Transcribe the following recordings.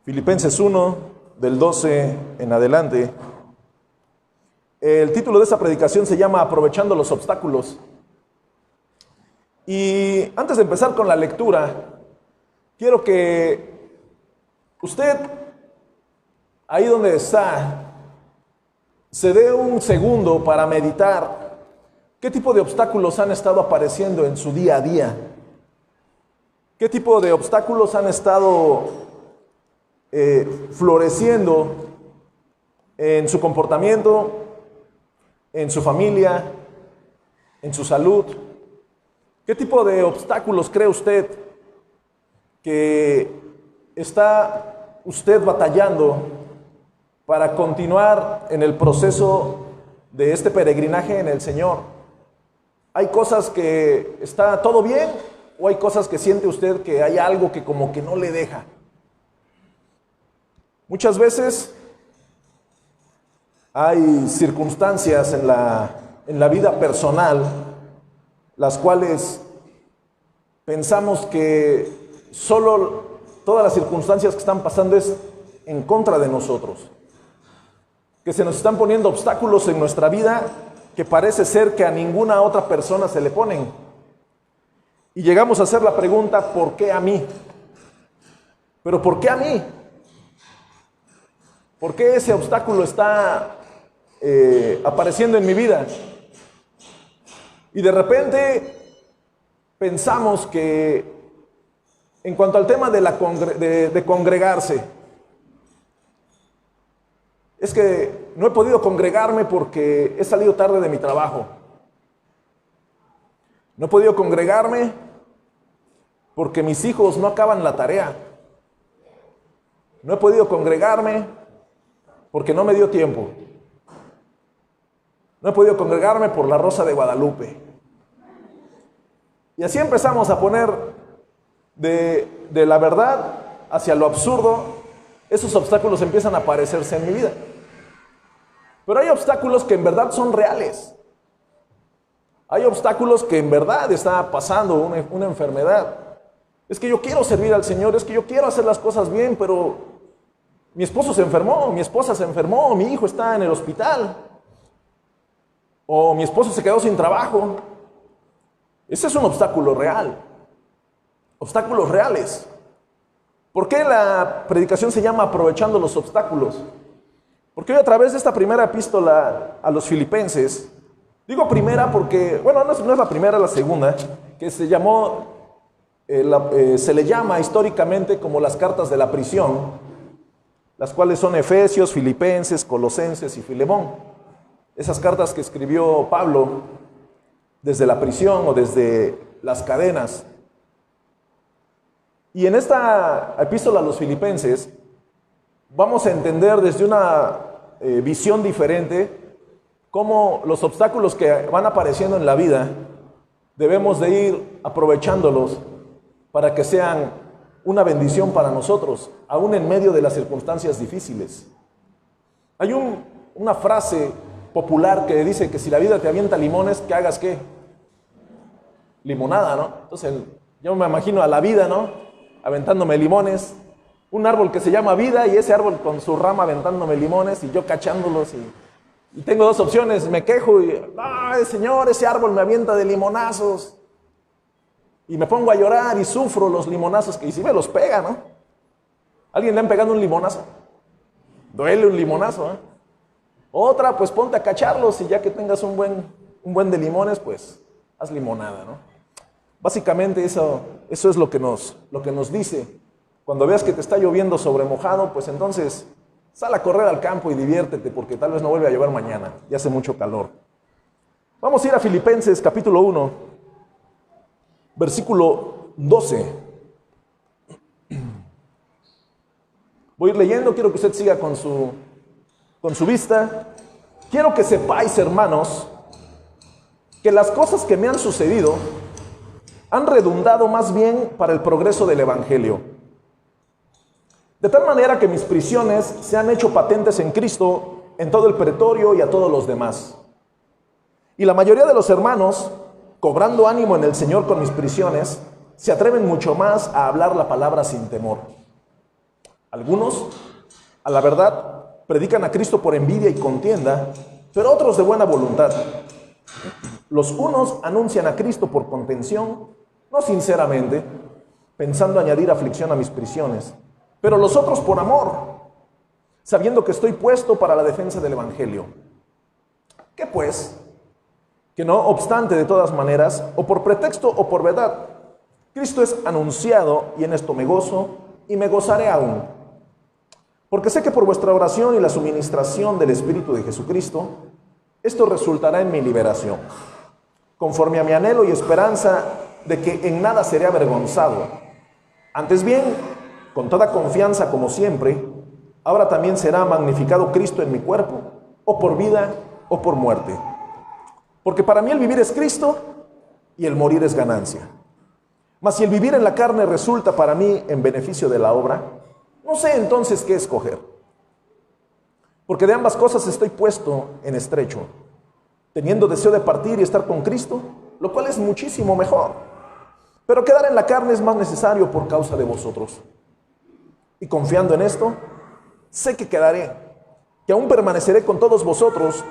Filipenses 1, del 12 en adelante. El título de esta predicación se llama Aprovechando los obstáculos. Y antes de empezar con la lectura, quiero que usted, ahí donde está, se dé un segundo para meditar qué tipo de obstáculos han estado apareciendo en su día a día. ¿Qué tipo de obstáculos han estado floreciendo en su comportamiento, en su familia, en su salud? ¿Qué tipo de obstáculos cree usted que está usted batallando para continuar en el proceso de este peregrinaje en el Señor? ¿Hay cosas que está todo bien o hay cosas que siente usted que hay algo que como que no le deja? Muchas veces hay circunstancias en la vida personal las cuales pensamos que solo todas las circunstancias que están pasando es en contra de nosotros, que se nos están poniendo obstáculos en nuestra vida que parece ser que a ninguna otra persona se le ponen. Y llegamos a hacer la pregunta, ¿por qué a mí? ¿Pero por qué a mí? ¿Por qué ese obstáculo está apareciendo en mi vida? Y de repente pensamos que en cuanto al tema de congregarse, es que no he podido congregarme porque he salido tarde de mi trabajo. No he podido congregarme porque mis hijos no acaban la tarea. No he podido congregarme porque no me dio tiempo. No he podido congregarme por la Rosa de Guadalupe. Y así empezamos a poner de la verdad hacia lo absurdo. Esos obstáculos empiezan a aparecerse en mi vida. Pero hay obstáculos que en verdad son reales. Hay obstáculos que en verdad está pasando una enfermedad. Es que yo quiero servir al Señor, es que yo quiero hacer las cosas bien, pero mi esposo se enfermó, mi esposa se enfermó, mi hijo está en el hospital, o mi esposo se quedó sin trabajo. Ese es un obstáculo real. Obstáculos reales. ¿Por qué la predicación se llama Aprovechando los obstáculos? Porque hoy a través de esta primera epístola a los Filipenses, digo primera porque, bueno, no es la primera, es la segunda, que se le llama históricamente como las cartas de la prisión, las cuales son Efesios, Filipenses, Colosenses y Filemón. Esas cartas que escribió Pablo desde la prisión o desde las cadenas. Y en esta epístola a los Filipenses vamos a entender desde una visión diferente cómo los obstáculos que van apareciendo en la vida debemos de ir aprovechándolos para que sean una bendición para nosotros, aún en medio de las circunstancias difíciles. Hay una frase popular que dice que si la vida te avienta limones, que hagas ¿qué? Limonada, ¿no? Entonces yo me imagino a la vida, ¿no? Aventándome limones, un árbol que se llama vida y ese árbol con su rama aventándome limones y yo cachándolos y tengo dos opciones, me quejo y ¡ay, Señor, ese árbol me avienta de limonazos! Y me pongo a llorar y sufro los limonazos que y si me los pega, ¿no? ¿Alguien le han pegado un limonazo? Duele un limonazo, ¿eh? Otra, pues ponte a cacharlos y ya que tengas un buen de limones, pues haz limonada, ¿no? Básicamente eso es lo que nos dice. Cuando veas que te está lloviendo sobre mojado, pues entonces sal a correr al campo y diviértete porque tal vez no vuelve a llover mañana, ya hace mucho calor. Vamos a ir a Filipenses capítulo 1. Versículo 12. Voy a ir leyendo, quiero que usted siga con su vista. Quiero que sepáis, hermanos, que las cosas que me han sucedido han redundado más bien para el progreso del Evangelio. De tal manera que mis prisiones se han hecho patentes en Cristo, en todo el pretorio y a todos los demás. Y la mayoría de los hermanos, cobrando ánimo en el Señor con mis prisiones, se atreven mucho más a hablar la palabra sin temor. Algunos, a la verdad, predican a Cristo por envidia y contienda, pero otros de buena voluntad. Los unos anuncian a Cristo por contención, no sinceramente, pensando añadir aflicción a mis prisiones, pero los otros por amor, sabiendo que estoy puesto para la defensa del Evangelio. ¿Qué pues? Que no obstante, de todas maneras, o por pretexto o por verdad, Cristo es anunciado, y en esto me gozo y me gozaré aún. Porque sé que por vuestra oración y la suministración del Espíritu de Jesucristo, esto resultará en mi liberación, conforme a mi anhelo y esperanza de que en nada seré avergonzado. Antes bien, con toda confianza como siempre, ahora también será magnificado Cristo en mi cuerpo, o por vida o por muerte. Porque para mí el vivir es Cristo y el morir es ganancia. Mas si el vivir en la carne resulta para mí en beneficio de la obra, no sé entonces qué escoger. Porque de ambas cosas estoy puesto en estrecho, teniendo deseo de partir y estar con Cristo, lo cual es muchísimo mejor. Pero quedar en la carne es más necesario por causa de vosotros. Y confiando en esto, sé que quedaré, que aún permaneceré con todos vosotros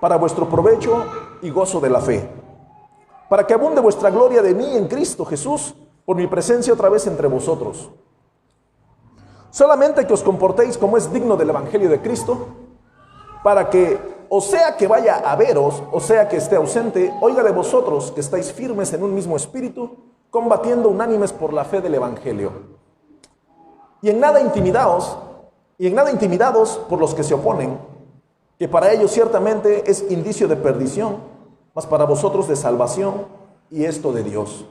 para vuestro provecho y gozo de la fe, para que abunde vuestra gloria de mí en Cristo Jesús, por mi presencia otra vez entre vosotros. Solamente que os comportéis como es digno del Evangelio de Cristo, para que, o sea que vaya a veros, o sea que esté ausente, oiga de vosotros que estáis firmes en un mismo espíritu, combatiendo unánimes por la fe del Evangelio. Y en nada intimidados por los que se oponen, que para ellos ciertamente es indicio de perdición, mas para vosotros de salvación, y esto de Dios.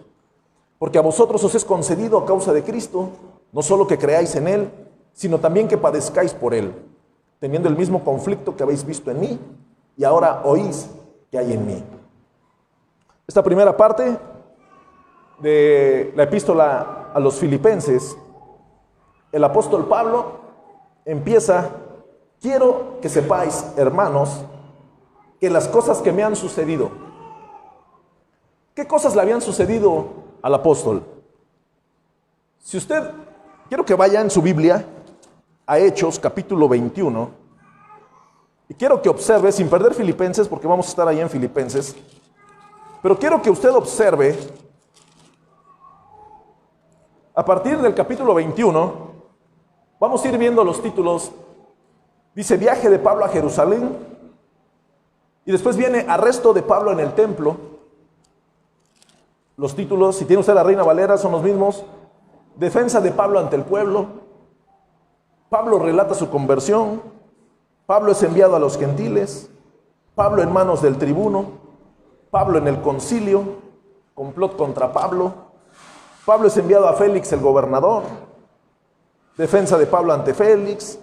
Porque a vosotros os es concedido a causa de Cristo, no solo que creáis en Él, sino también que padezcáis por Él, teniendo el mismo conflicto que habéis visto en mí, y ahora oís que hay en mí. Esta primera parte de la epístola a los Filipenses, el apóstol Pablo empieza: quiero que sepáis, hermanos, que las cosas que me han sucedido. ¿Qué cosas le habían sucedido al apóstol? Si usted, quiero que vaya en su Biblia a Hechos capítulo 21, y quiero que observe, sin perder Filipenses, porque vamos a estar ahí en Filipenses, pero quiero que usted observe, a partir del capítulo 21, vamos a ir viendo los títulos. Dice: viaje de Pablo a Jerusalén, y después viene arresto de Pablo en el templo. Los títulos, si tiene usted la Reina Valera, son los mismos: defensa de Pablo ante el pueblo, Pablo relata su conversión, Pablo es enviado a los gentiles, Pablo en manos del tribuno, Pablo en el concilio, complot contra Pablo, Pablo es enviado a Félix el gobernador, defensa de Pablo ante Félix,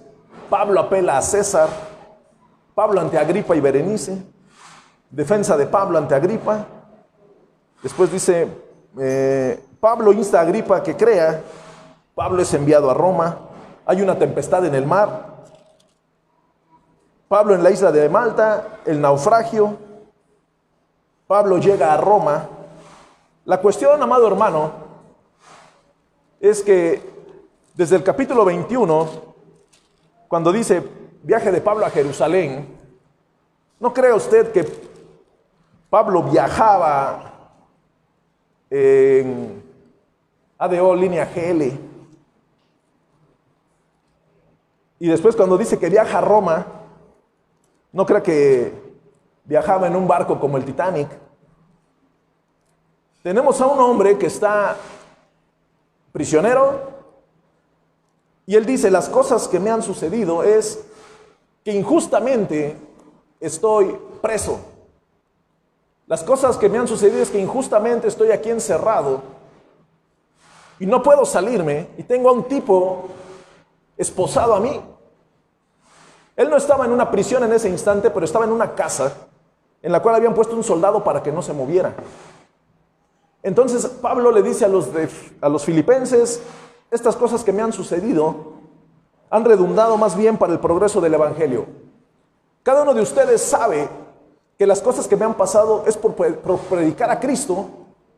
Pablo apela a César, Pablo ante Agripa y Berenice, defensa de Pablo ante Agripa. Después dice, Pablo insta a Agripa que crea, Pablo es enviado a Roma, hay una tempestad en el mar, Pablo en la isla de Malta, el naufragio, Pablo llega a Roma. La cuestión, amado hermano, es que desde el capítulo 21, cuando dice viaje de Pablo a Jerusalén, no crea usted que Pablo viajaba en ADO línea GL. Y después cuando dice que viaja a Roma, no crea que viajaba en un barco como el Titanic. Tenemos a un hombre que está prisionero, y él dice: las cosas que me han sucedido es que injustamente estoy preso. Las cosas que me han sucedido es que injustamente estoy aquí encerrado y no puedo salirme, y tengo a un tipo esposado a mí. Él no estaba en una prisión en ese instante, pero estaba en una casa en la cual habían puesto un soldado para que no se moviera. Entonces Pablo le dice a los filipenses: estas cosas que me han sucedido han redundado más bien para el progreso del Evangelio. Cada uno de ustedes sabe que las cosas que me han pasado es por predicar a Cristo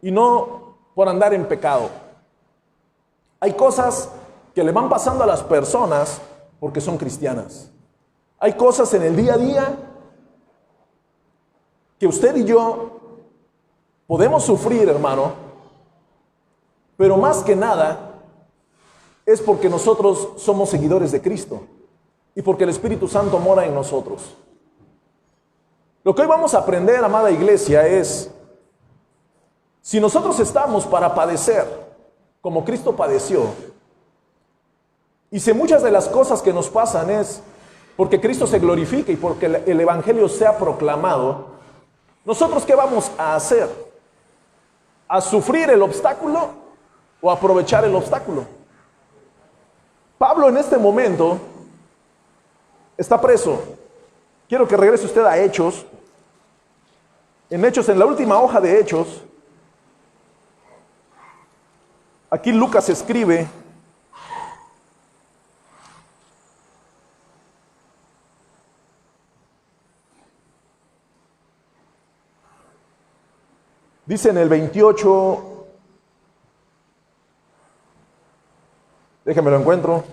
y no por andar en pecado. Hay cosas que le van pasando a las personas porque son cristianas. Hay cosas en el día a día que usted y yo podemos sufrir, hermano, pero más que nada es porque nosotros somos seguidores de Cristo y porque el Espíritu Santo mora en nosotros. Lo que hoy vamos a aprender, amada iglesia, es si nosotros estamos para padecer como Cristo padeció, y si muchas de las cosas que nos pasan es porque Cristo se glorifica y porque el Evangelio sea proclamado, ¿nosotros qué vamos a hacer? ¿A sufrir el obstáculo o aprovechar el obstáculo? Pablo en este momento está preso. Quiero que regrese usted a Hechos. En Hechos, en la última hoja de Hechos, aquí Lucas escribe: dice en el 28, déjame lo encuentro.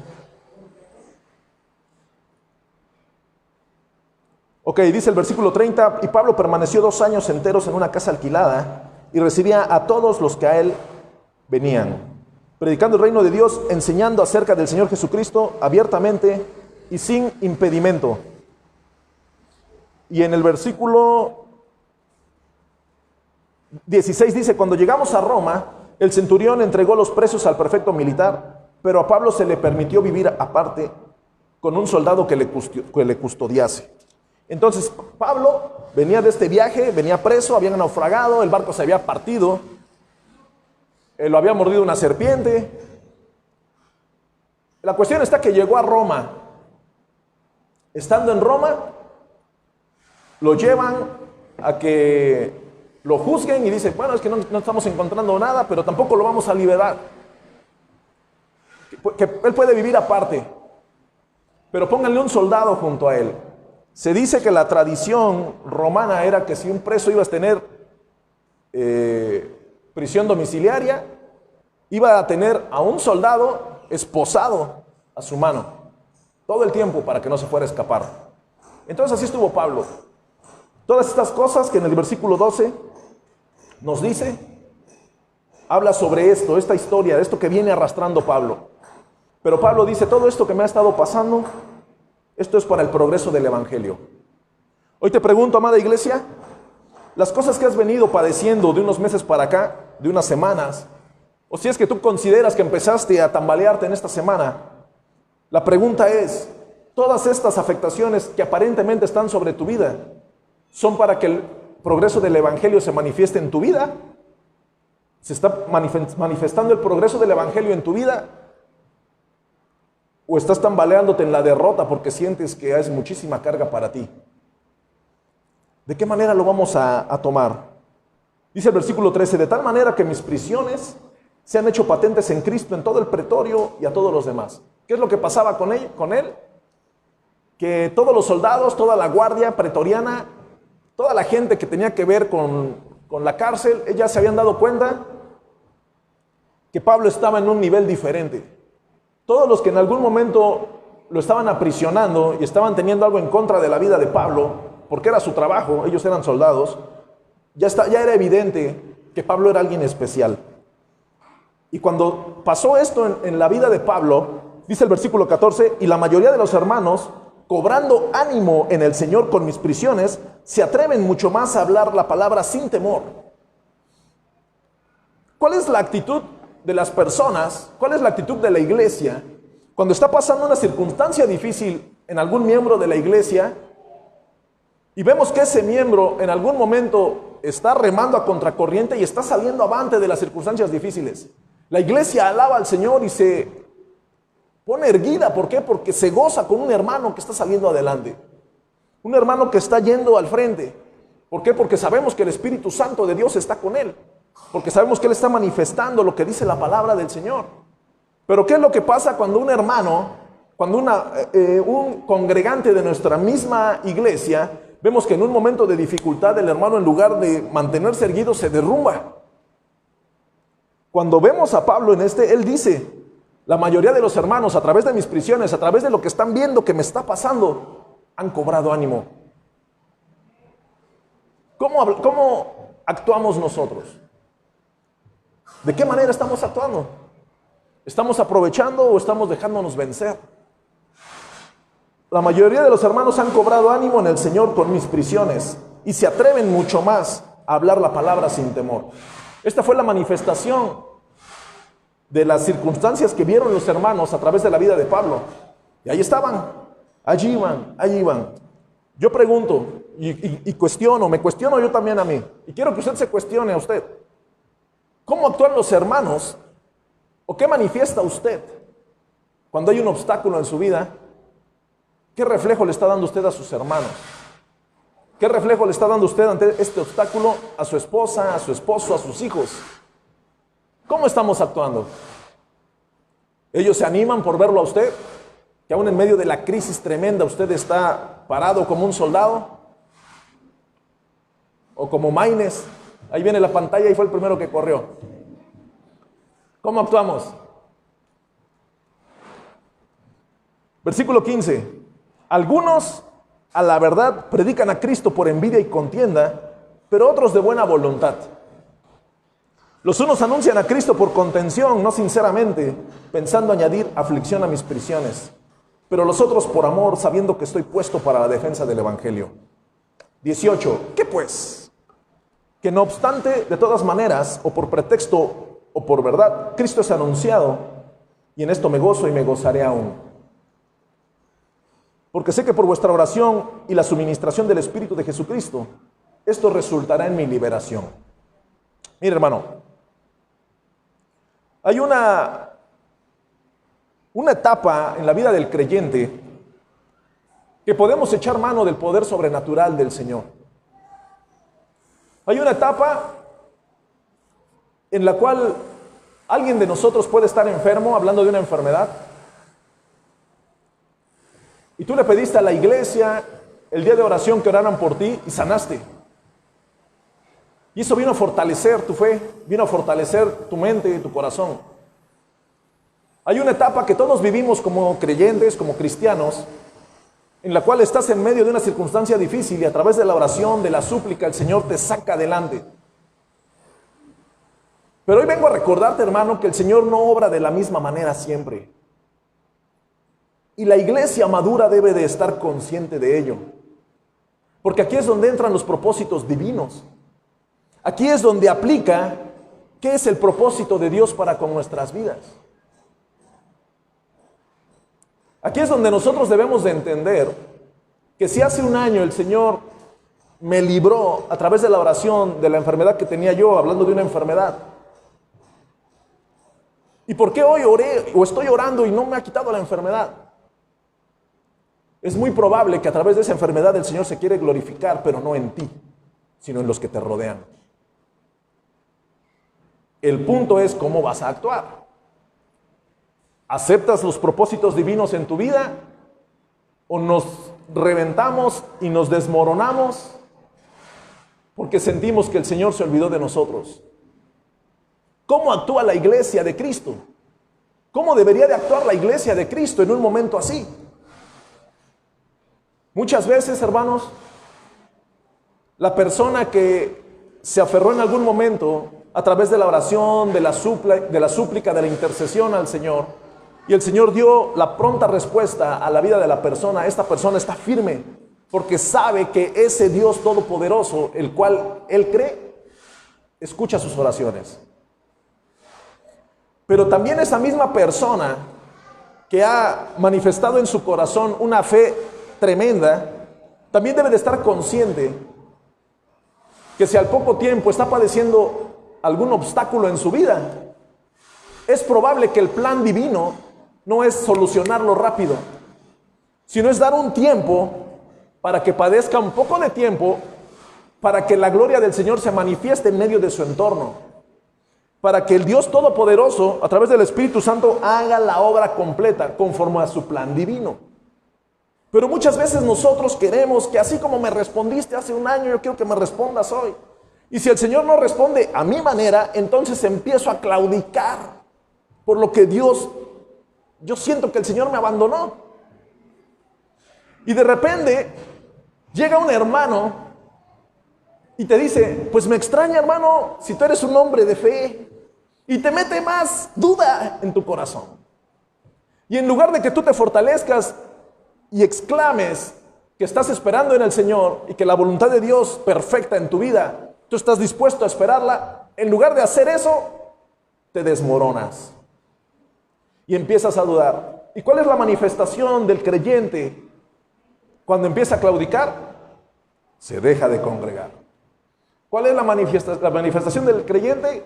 Ok, dice el versículo 30, y Pablo permaneció 2 años enteros en una casa alquilada y recibía a todos los que a él venían, predicando el reino de Dios, enseñando acerca del Señor Jesucristo abiertamente y sin impedimento. Y en el versículo 16 dice: cuando llegamos a Roma, el centurión entregó los presos al prefecto militar, pero a Pablo se le permitió vivir aparte con un soldado que le custodiase. Entonces Pablo venía de este viaje, venía preso, habían naufragado, el barco se había partido, lo había mordido una serpiente. La cuestión está que llegó a Roma. Estando en Roma, lo llevan a que lo juzguen y dice: bueno, es que no estamos encontrando nada, pero tampoco lo vamos a liberar, que él puede vivir aparte, pero pónganle un soldado junto a él. Se dice que la tradición romana era que si un preso iba a tener prisión domiciliaria, iba a tener a un soldado esposado a su mano todo el tiempo para que no se fuera a escapar. Entonces así estuvo Pablo. Todas estas cosas que en el versículo 12 nos dice, habla sobre esto, esta historia, esto que viene arrastrando Pablo. Pero Pablo dice: todo esto que me ha estado pasando, esto es para el progreso del Evangelio. Hoy te pregunto, amada iglesia, las cosas que has venido padeciendo de unos meses para acá, de unas semanas, o si es que tú consideras que empezaste a tambalearte en esta semana, la pregunta es: ¿todas estas afectaciones que aparentemente están sobre tu vida son para que el progreso del Evangelio se manifieste en tu vida? ¿Se está manifestando el progreso del Evangelio en tu vida? ¿O estás tambaleándote en la derrota porque sientes que es muchísima carga para ti? ¿De qué manera lo vamos a tomar? Dice el versículo 13: de tal manera que mis prisiones se han hecho patentes en Cristo en todo el pretorio y a todos los demás. ¿Qué es lo que pasaba con él? Que todos los soldados, toda la guardia pretoriana, toda la gente que tenía que ver con la cárcel, ellas se habían dado cuenta que Pablo estaba en un nivel diferente. Todos los que en algún momento lo estaban aprisionando y estaban teniendo algo en contra de la vida de Pablo, porque era su trabajo, ellos eran soldados, ya era evidente que Pablo era alguien especial. Y cuando pasó esto en la vida de Pablo, dice el versículo 14: y la mayoría de los hermanos, cobrando ánimo en el Señor con mis prisiones, se atreven mucho más a hablar la palabra sin temor. ¿Cuál es la actitud de las personas? ¿Cuál es la actitud de la iglesia cuando está pasando una circunstancia difícil en algún miembro de la iglesia y vemos que ese miembro en algún momento está remando a contracorriente y está saliendo avante de las circunstancias difíciles? La iglesia alaba al Señor y se pone erguida. ¿Por qué? Porque se goza con un hermano que está saliendo adelante, un hermano que está yendo al frente. ¿Por qué? Porque sabemos que el Espíritu Santo de Dios está con él, porque sabemos que él está manifestando lo que dice la palabra del Señor. Pero ¿qué es lo que pasa cuando un hermano, cuando un congregante de nuestra misma iglesia, vemos que en un momento de dificultad el hermano, en lugar de mantenerse erguido, se derrumba? Cuando vemos a Pablo en él dice: La mayoría de los hermanos, a través de mis prisiones, a través de lo que están viendo que me está pasando, han cobrado ánimo. ¿Cómo actuamos nosotros? ¿De qué manera estamos actuando? ¿Estamos aprovechando o estamos dejándonos vencer? La mayoría de los hermanos han cobrado ánimo en el Señor con mis prisiones y se atreven mucho más a hablar la palabra sin temor. Esta fue la manifestación de las circunstancias que vieron los hermanos a través de la vida de Pablo. Y ahí estaban, allí iban. Yo pregunto y cuestiono, me cuestiono yo también a mí. Y quiero que usted se cuestione a usted. ¿Cómo actúan los hermanos? ¿O qué manifiesta usted cuando hay un obstáculo en su vida? ¿Qué reflejo le está dando usted a sus hermanos? ¿Qué reflejo le está dando usted ante este obstáculo a su esposa, a su esposo, a sus hijos? ¿Cómo estamos actuando? ¿Ellos se animan por verlo a usted? ¿Que aún en medio de la crisis tremenda usted está parado como un soldado? ¿O como Maines? Ahí viene la pantalla y fue el primero que corrió. ¿Cómo actuamos? Versículo 15. Algunos, a la verdad, predican a Cristo por envidia y contienda, pero otros de buena voluntad. Los unos anuncian a Cristo por contención, no sinceramente, pensando añadir aflicción a mis prisiones, pero los otros por amor, sabiendo que estoy puesto para la defensa del Evangelio. 18. ¿Qué pues? Que no obstante, de todas maneras, o por pretexto o por verdad, Cristo es anunciado, y en esto me gozo y me gozaré aún. Porque sé que por vuestra oración y la suministración del Espíritu de Jesucristo, esto resultará en mi liberación. Mire, hermano, hay una etapa en la vida del creyente que podemos echar mano del poder sobrenatural del Señor. Hay una etapa en la cual alguien de nosotros puede estar enfermo, hablando de una enfermedad, y tú le pediste a la iglesia el día de oración que oraran por ti y sanaste. Y eso vino a fortalecer tu fe, vino a fortalecer tu mente y tu corazón. Hay una etapa que todos vivimos como creyentes, como cristianos, en la cual estás en medio de una circunstancia difícil y a través de la oración, de la súplica, el Señor te saca adelante. Pero hoy vengo a recordarte, hermano, que el Señor no obra de la misma manera siempre. Y la iglesia madura debe de estar consciente de ello. Porque aquí es donde entran los propósitos divinos. Aquí es donde aplica qué es el propósito de Dios para con nuestras vidas. Aquí es donde nosotros debemos de entender que si hace un año el Señor me libró a través de la oración de la enfermedad que tenía yo, hablando de una enfermedad, ¿y por qué hoy oré o estoy orando y no me ha quitado la enfermedad? Es muy probable que a través de esa enfermedad el Señor se quiere glorificar, pero no en ti, sino en los que te rodean. El punto es cómo vas a actuar. ¿Aceptas los propósitos divinos en tu vida? ¿O nos reventamos y nos desmoronamos porque sentimos que el Señor se olvidó de nosotros? ¿Cómo actúa la iglesia de Cristo? ¿Cómo debería de actuar la iglesia de Cristo en un momento así? Muchas veces, hermanos, la persona que se aferró en algún momento a través de la oración, de la súplica, de la intercesión al Señor, y el Señor dio la pronta respuesta a la vida de la persona, esta persona está firme, porque sabe que ese Dios todopoderoso, el cual él cree, escucha sus oraciones. Pero también esa misma persona que ha manifestado en su corazón una fe tremenda, también debe de estar consciente que si al poco tiempo está padeciendo algún obstáculo en su vida, es probable que el plan divino no es solucionarlo rápido, sino es dar un tiempo para que padezca un poco de tiempo, para que la gloria del Señor se manifieste en medio de su entorno, para que el Dios Todopoderoso, a través del Espíritu Santo, haga la obra completa conforme a su plan divino. Pero muchas veces nosotros queremos que así como me respondiste hace un año, yo quiero que me respondas hoy. Y si el Señor no responde a mi manera, entonces empiezo a claudicar por lo que Dios yo siento que el Señor me abandonó. Y de repente llega un hermano y te dice, pues me extraña, hermano, si tú eres un hombre de fe, y te mete más duda en tu corazón. Y en lugar de que tú te fortalezcas y exclames que estás esperando en el Señor y que la voluntad de Dios perfecta en tu vida, tú estás dispuesto a esperarla, en lugar de hacer eso, te desmoronas y empiezas a dudar. ¿Y cuál es la manifestación del creyente cuando empieza a claudicar? Se deja de congregar. ¿Cuál es la manifestación del creyente?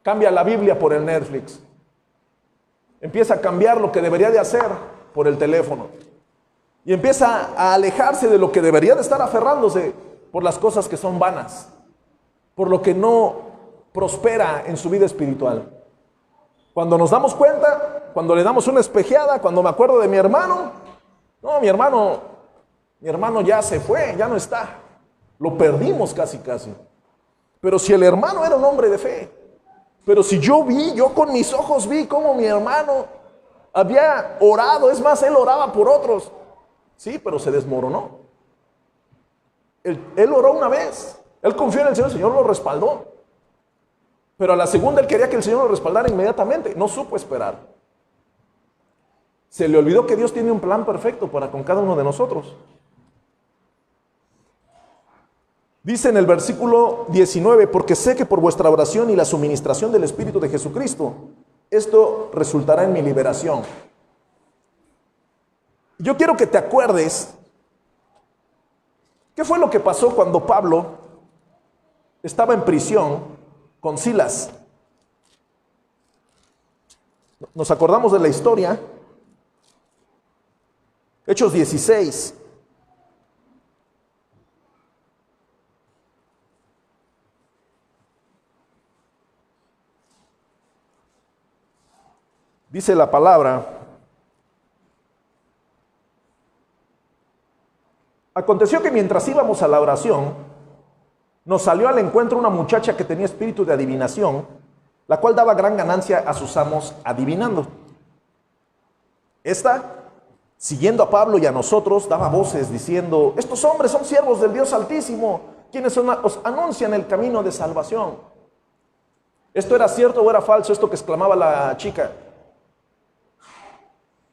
Cambia la Biblia por el Netflix. Empieza a cambiar lo que debería de hacer por el teléfono. Y empieza a alejarse de lo que debería de estar aferrándose por las cosas que son vanas, por lo que no prospera en su vida espiritual. Cuando nos damos cuenta, cuando le damos una espejeada, cuando me acuerdo de mi hermano, no, mi hermano ya se fue, ya no está. Lo perdimos casi. Pero si el hermano era un hombre de fe, pero si yo con mis ojos vi cómo mi hermano había orado, es más, él oraba por otros, sí, pero se desmoronó. Él oró una vez, él confió en el Señor lo respaldó. Pero a la segunda él quería que el Señor lo respaldara inmediatamente, no supo esperar. Se le olvidó que Dios tiene un plan perfecto para con cada uno de nosotros. Dice en el versículo 19, porque sé que por vuestra oración y la suministración del Espíritu de Jesucristo, esto resultará en mi liberación. Yo quiero que te acuerdes, ¿qué fue lo que pasó cuando Pablo estaba en prisión con Silas? Nos acordamos de la historia, Hechos 16. Dice la palabra: aconteció que mientras íbamos a la oración, nos salió al encuentro una muchacha que tenía espíritu de adivinación, la cual daba gran ganancia a sus amos adivinando. Esta, siguiendo a Pablo y a nosotros, daba voces diciendo: estos hombres son siervos del Dios Altísimo, quienes os anuncian el camino de salvación. ¿Esto era cierto o era falso, esto que exclamaba la chica?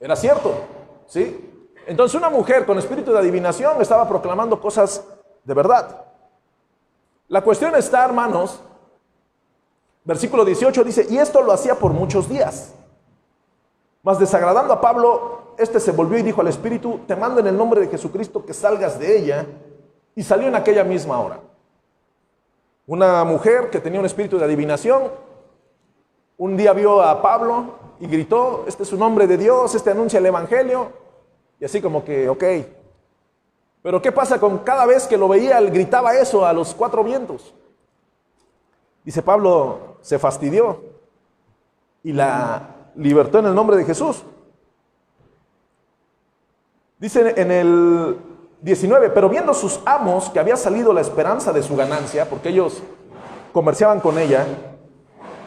Era cierto, ¿sí? Entonces una mujer con espíritu de adivinación estaba proclamando cosas de verdad. La cuestión está, hermanos, versículo 18 dice: y esto lo hacía por muchos días. Mas desagradando a Pablo, este se volvió y dijo al espíritu: te mando en el nombre de Jesucristo que salgas de ella. Y salió en aquella misma hora. Una mujer que tenía un espíritu de adivinación, un día vio a Pablo y gritó: este es un hombre de Dios, este anuncia el evangelio. Y así como que, ok. Pero ¿qué pasa con cada vez que lo veía, él gritaba eso a los cuatro vientos? Dice, Pablo se fastidió y la libertó en el nombre de Jesús. Dice en el 19, pero viendo sus amos que había salido la esperanza de su ganancia, porque ellos comerciaban con ella,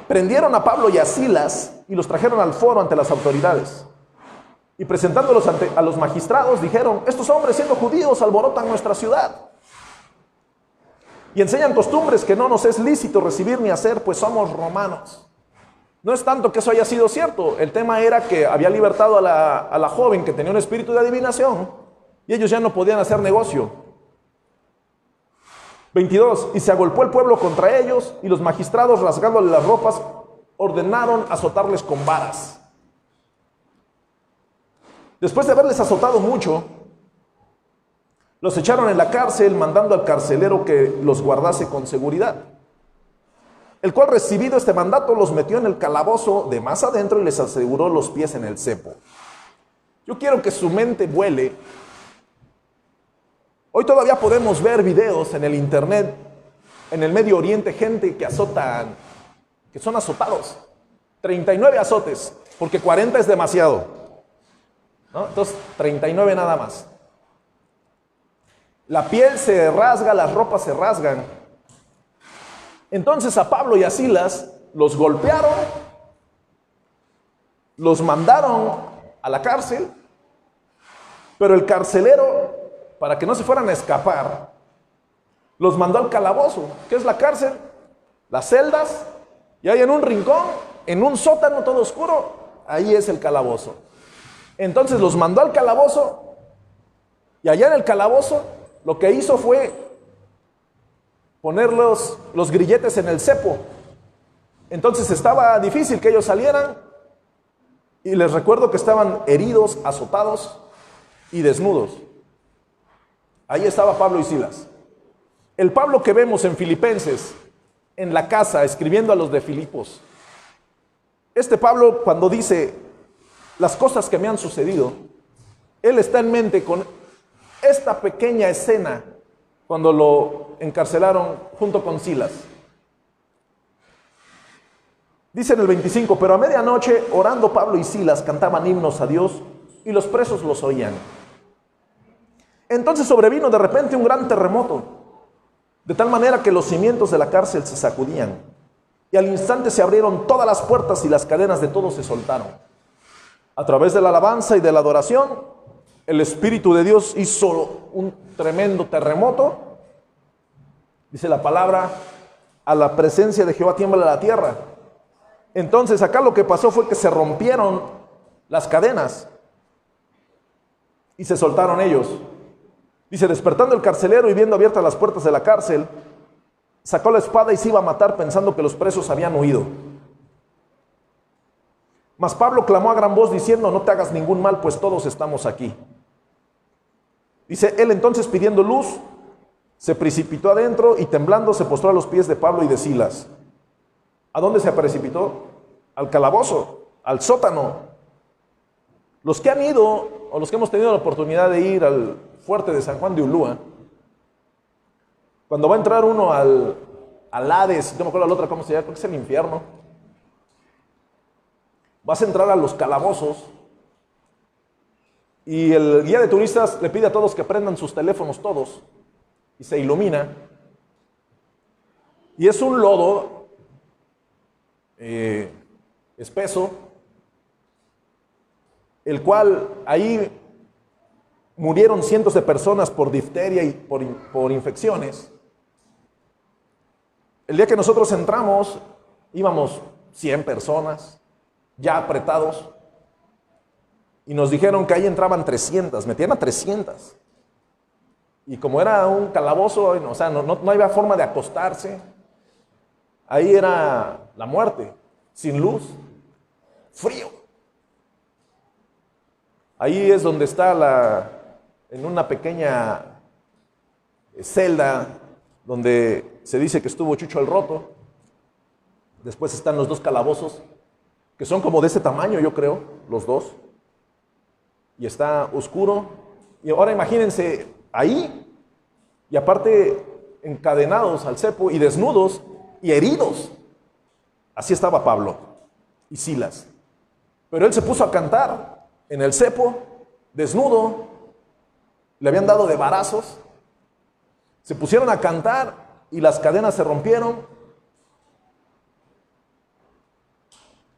prendieron a Pablo y a Silas y los trajeron al foro ante las autoridades. Y presentándolos a los magistrados, dijeron: estos hombres, siendo judíos, alborotan nuestra ciudad y enseñan costumbres que no nos es lícito recibir ni hacer, pues somos romanos. No es tanto que eso haya sido cierto, el tema era que había libertado a la joven que tenía un espíritu de adivinación y ellos ya no podían hacer negocio. 22, y se agolpó el pueblo contra ellos y los magistrados, rasgándole las ropas, ordenaron azotarles con varas. Después de haberles azotado mucho, los echaron en la cárcel, mandando al carcelero que los guardase con seguridad, el cual, recibido este mandato, los metió en el calabozo de más adentro y les aseguró los pies en el cepo. Yo quiero que su mente vuele. Hoy todavía podemos ver videos en el internet, en el Medio Oriente, gente que azotan, que son azotados. 39 azotes, porque 40 es demasiado, ¿no? Entonces, 39 nada más. La piel se rasga, las ropas se rasgan. Entonces a Pablo y a Silas los golpearon los mandaron a la cárcel, pero el carcelero, para que no se fueran a escapar, los mandó al calabozo. ¿Qué es la cárcel? Las celdas, y ahí en un rincón, en un sótano todo oscuro, ahí es el calabozo. Entonces los mandó al calabozo, y allá en el calabozo lo que hizo fue poner los grilletes en el cepo. Entonces estaba difícil que ellos salieran, y les recuerdo que estaban heridos, azotados y desnudos. Ahí estaba Pablo y Silas. El Pablo que vemos en Filipenses, en la casa, escribiendo a los de Filipos. Este Pablo, cuando dice las cosas que me han sucedido, él está en mente con esta pequeña escena cuando lo encarcelaron junto con Silas. Dice en el 25, pero a medianoche, orando Pablo y Silas, cantaban himnos a Dios y los presos los oían. Entonces sobrevino de repente un gran terremoto, de tal manera que los cimientos de la cárcel se sacudían, y al instante se abrieron todas las puertas y las cadenas de todos se soltaron. A través de la alabanza y de la adoración, el Espíritu de Dios hizo un tremendo terremoto. Dice la palabra, a la presencia de Jehová tiembla la tierra. Entonces acá lo que pasó fue que se rompieron las cadenas y se soltaron ellos. Dice, despertando el carcelero y viendo abiertas las puertas de la cárcel, sacó la espada y se iba a matar pensando que los presos habían huido. Mas Pablo clamó a gran voz diciendo, no te hagas ningún mal, pues todos estamos aquí. Dice, él entonces pidiendo luz, se precipitó adentro y temblando se postró a los pies de Pablo y de Silas. ¿A dónde se precipitó? Al calabozo, al sótano. Los que han ido, o los que hemos tenido la oportunidad de ir al fuerte de San Juan de Ulúa, cuando va a entrar uno al Hades, no me acuerdo la otra cómo se llama, creo que es el infierno, vas a entrar a los calabozos y el guía de turistas le pide a todos que prendan sus teléfonos todos y se ilumina, y es un lodo espeso, el cual ahí murieron cientos de personas por difteria y por infecciones. El día que nosotros entramos, íbamos 100 personas, ya apretados, y nos dijeron que ahí entraban 300, metían a 300. Y como era un calabozo, o sea, no había forma de acostarse, ahí era la muerte, sin luz, frío. Ahí es donde está en una pequeña celda, donde se dice que estuvo Chucho el Roto. Después están los dos calabozos, que son como de ese tamaño, yo creo, los dos. Y está oscuro. Y ahora imagínense ahí, y aparte encadenados al cepo y desnudos y heridos. Así estaba Pablo y Silas. Pero él se puso a cantar en el cepo, desnudo, le habían dado de varazos, se pusieron a cantar y las cadenas se rompieron.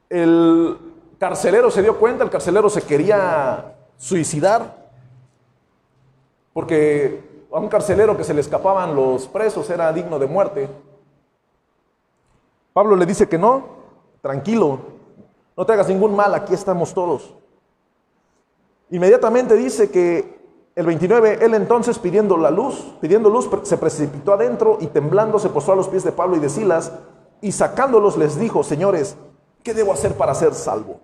El carcelero se dio cuenta, el carcelero se quería suicidar, porque a un carcelero que se le escapaban los presos era digno de muerte. Pablo le dice que no, tranquilo, no te hagas ningún mal, aquí estamos todos. Inmediatamente dice que el 29, él entonces pidiendo luz, se precipitó adentro y temblando se postró a los pies de Pablo y de Silas y sacándolos les dijo, señores, ¿qué debo hacer para ser salvo?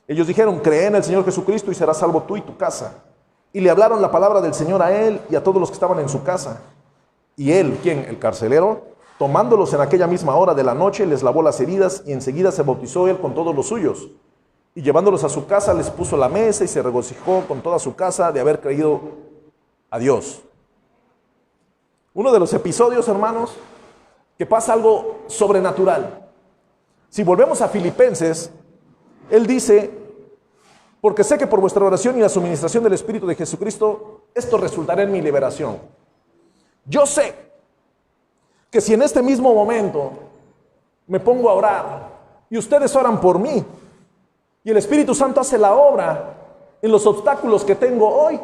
Ellos dijeron, cree en el Señor Jesucristo y serás salvo tú y tu casa. Y le hablaron la palabra del Señor a él y a todos los que estaban en su casa. Y él, ¿quién? El carcelero, tomándolos en aquella misma hora de la noche, les lavó las heridas y enseguida se bautizó él con todos los suyos. Y llevándolos a su casa, les puso la mesa y se regocijó con toda su casa de haber creído a Dios. Uno de los episodios, hermanos, que pasa algo sobrenatural. Si volvemos a Filipenses, él dice, porque sé que por vuestra oración y la suministración del Espíritu de Jesucristo, esto resultará en mi liberación. Yo sé que si en este mismo momento me pongo a orar y ustedes oran por mí, Y el Espíritu Santo hace la obra en los obstáculos que tengo hoy.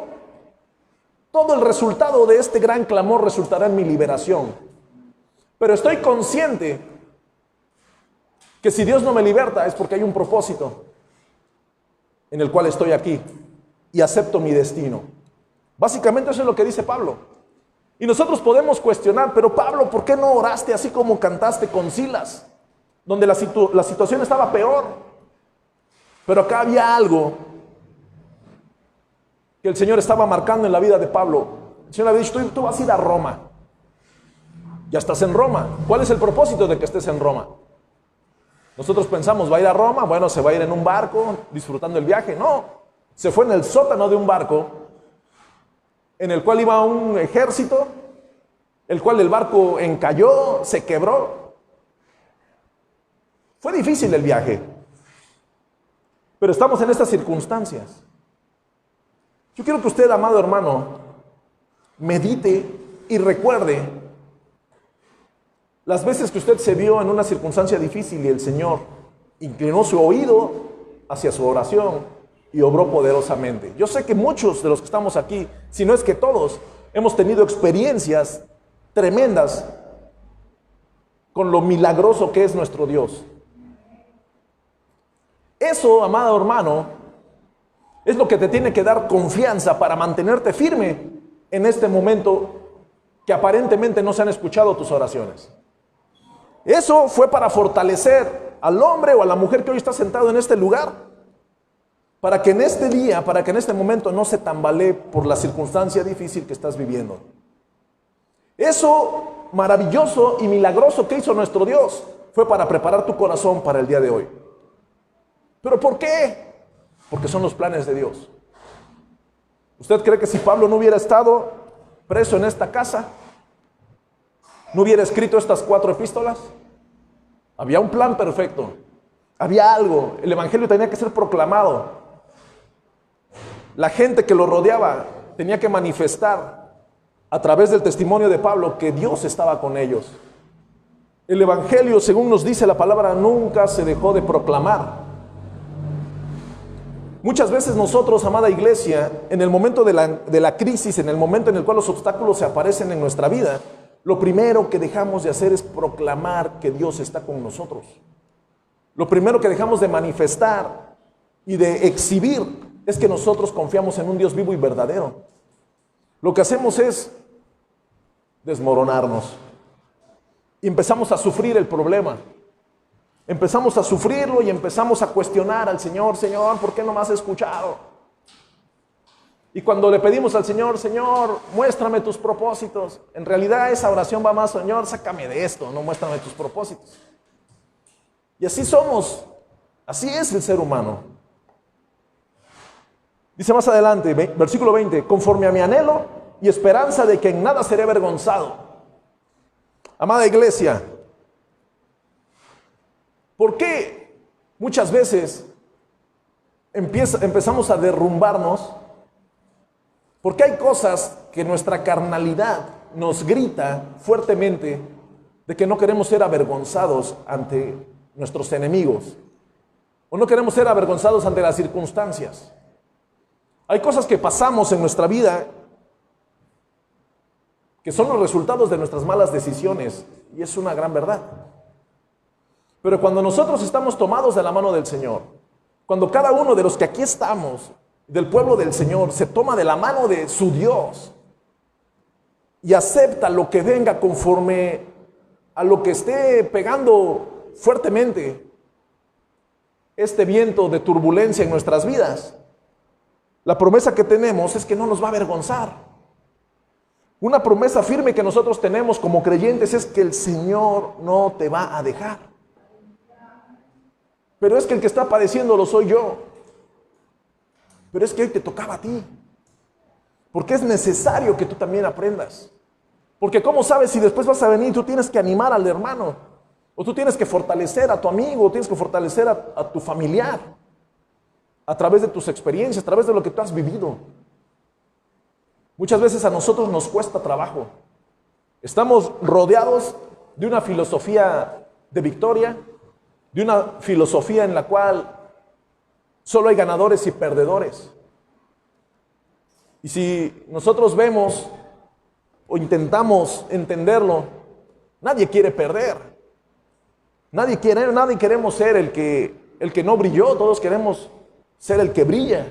Todo el resultado de este gran clamor resultará en mi liberación. Pero estoy consciente que si Dios no me liberta es porque hay un propósito en el cual estoy aquí y acepto mi destino. Básicamente eso es lo que dice Pablo. Y nosotros podemos cuestionar, pero Pablo, ¿por qué no oraste así como cantaste con Silas? Donde la situación estaba peor. Pero acá había algo que el Señor estaba marcando en la vida de Pablo. El Señor le había dicho, tú vas a ir a Roma. Ya estás en Roma. ¿Cuál es el propósito de que estés en Roma? Nosotros pensamos, ¿va a ir a Roma? Bueno, se va a ir en un barco disfrutando el viaje. No, se fue en el sótano de un barco en el cual iba un ejército, el cual el barco encalló, se quebró. Fue difícil el viaje, pero estamos en estas circunstancias. Yo quiero que usted, amado hermano, medite y recuerde las veces que usted se vio en una circunstancia difícil y el Señor inclinó su oído hacia su oración y obró poderosamente. Yo sé que muchos de los que estamos aquí, si no es que todos, hemos tenido experiencias tremendas con lo milagroso que es nuestro Dios. Eso, amado hermano, es lo que te tiene que dar confianza para mantenerte firme en este momento que aparentemente no se han escuchado tus oraciones. Eso fue para fortalecer al hombre o a la mujer que hoy está sentado en este lugar, para que en este día, para que en este momento no se tambalee por la circunstancia difícil que estás viviendo. Eso maravilloso y milagroso que hizo nuestro Dios fue para preparar tu corazón para el día de hoy. ¿Pero por qué? Porque son los planes de Dios. ¿Usted cree que si Pablo no hubiera estado preso en esta casa, no hubiera escrito estas 4 epístolas? Había un plan perfecto. Había algo. El evangelio tenía que ser proclamado. La gente que lo rodeaba tenía que manifestar a través del testimonio de Pablo que Dios estaba con ellos. El evangelio, según nos dice la palabra, nunca se dejó de proclamar. Muchas veces nosotros, amada iglesia, en el momento de la crisis, en el momento en el cual los obstáculos se aparecen en nuestra vida, lo primero que dejamos de hacer es proclamar que Dios está con nosotros. Lo primero que dejamos de manifestar y de exhibir es que nosotros confiamos en un Dios vivo y verdadero. Lo que hacemos es desmoronarnos y empezamos a sufrir el problema. Empezamos a sufrirlo y empezamos a cuestionar al Señor, Señor, ¿por qué no me has escuchado? Y cuando le pedimos al Señor, Señor, muéstrame tus propósitos, en realidad esa oración va más, Señor, sácame de esto, no muéstrame tus propósitos. Y así somos, así es el ser humano. Dice más adelante, versículo 20, conforme a mi anhelo y esperanza de que en nada seré avergonzado. Amada iglesia, ¿por qué muchas veces empezamos a derrumbarnos? Porque hay cosas que nuestra carnalidad nos grita fuertemente de que no queremos ser avergonzados ante nuestros enemigos, o no queremos ser avergonzados ante las circunstancias. Hay cosas que pasamos en nuestra vida que son los resultados de nuestras malas decisiones, y es una gran verdad. Pero cuando nosotros estamos tomados de la mano del Señor, cuando cada uno de los que aquí estamos, del pueblo del Señor, se toma de la mano de su Dios y acepta lo que venga conforme a lo que esté pegando fuertemente este viento de turbulencia en nuestras vidas, la promesa que tenemos es que no nos va a avergonzar. Una promesa firme que nosotros tenemos como creyentes es que el Señor no te va a dejar. Pero es que el que está padeciéndolo soy yo. Pero es que hoy te tocaba a ti. Porque es necesario que tú también aprendas. Porque ¿cómo sabes si después vas a venir y tú tienes que animar al hermano? O tú tienes que fortalecer a tu amigo, o tienes que fortalecer a tu familiar. A través de tus experiencias, a través de lo que tú has vivido. Muchas veces a nosotros nos cuesta trabajo. Estamos rodeados de una filosofía de victoria, de una filosofía en la cual Solo hay ganadores y perdedores. Y si nosotros vemos o intentamos entenderlo, nadie quiere perder. Nadie queremos ser el que no brilló, todos queremos ser el que brilla.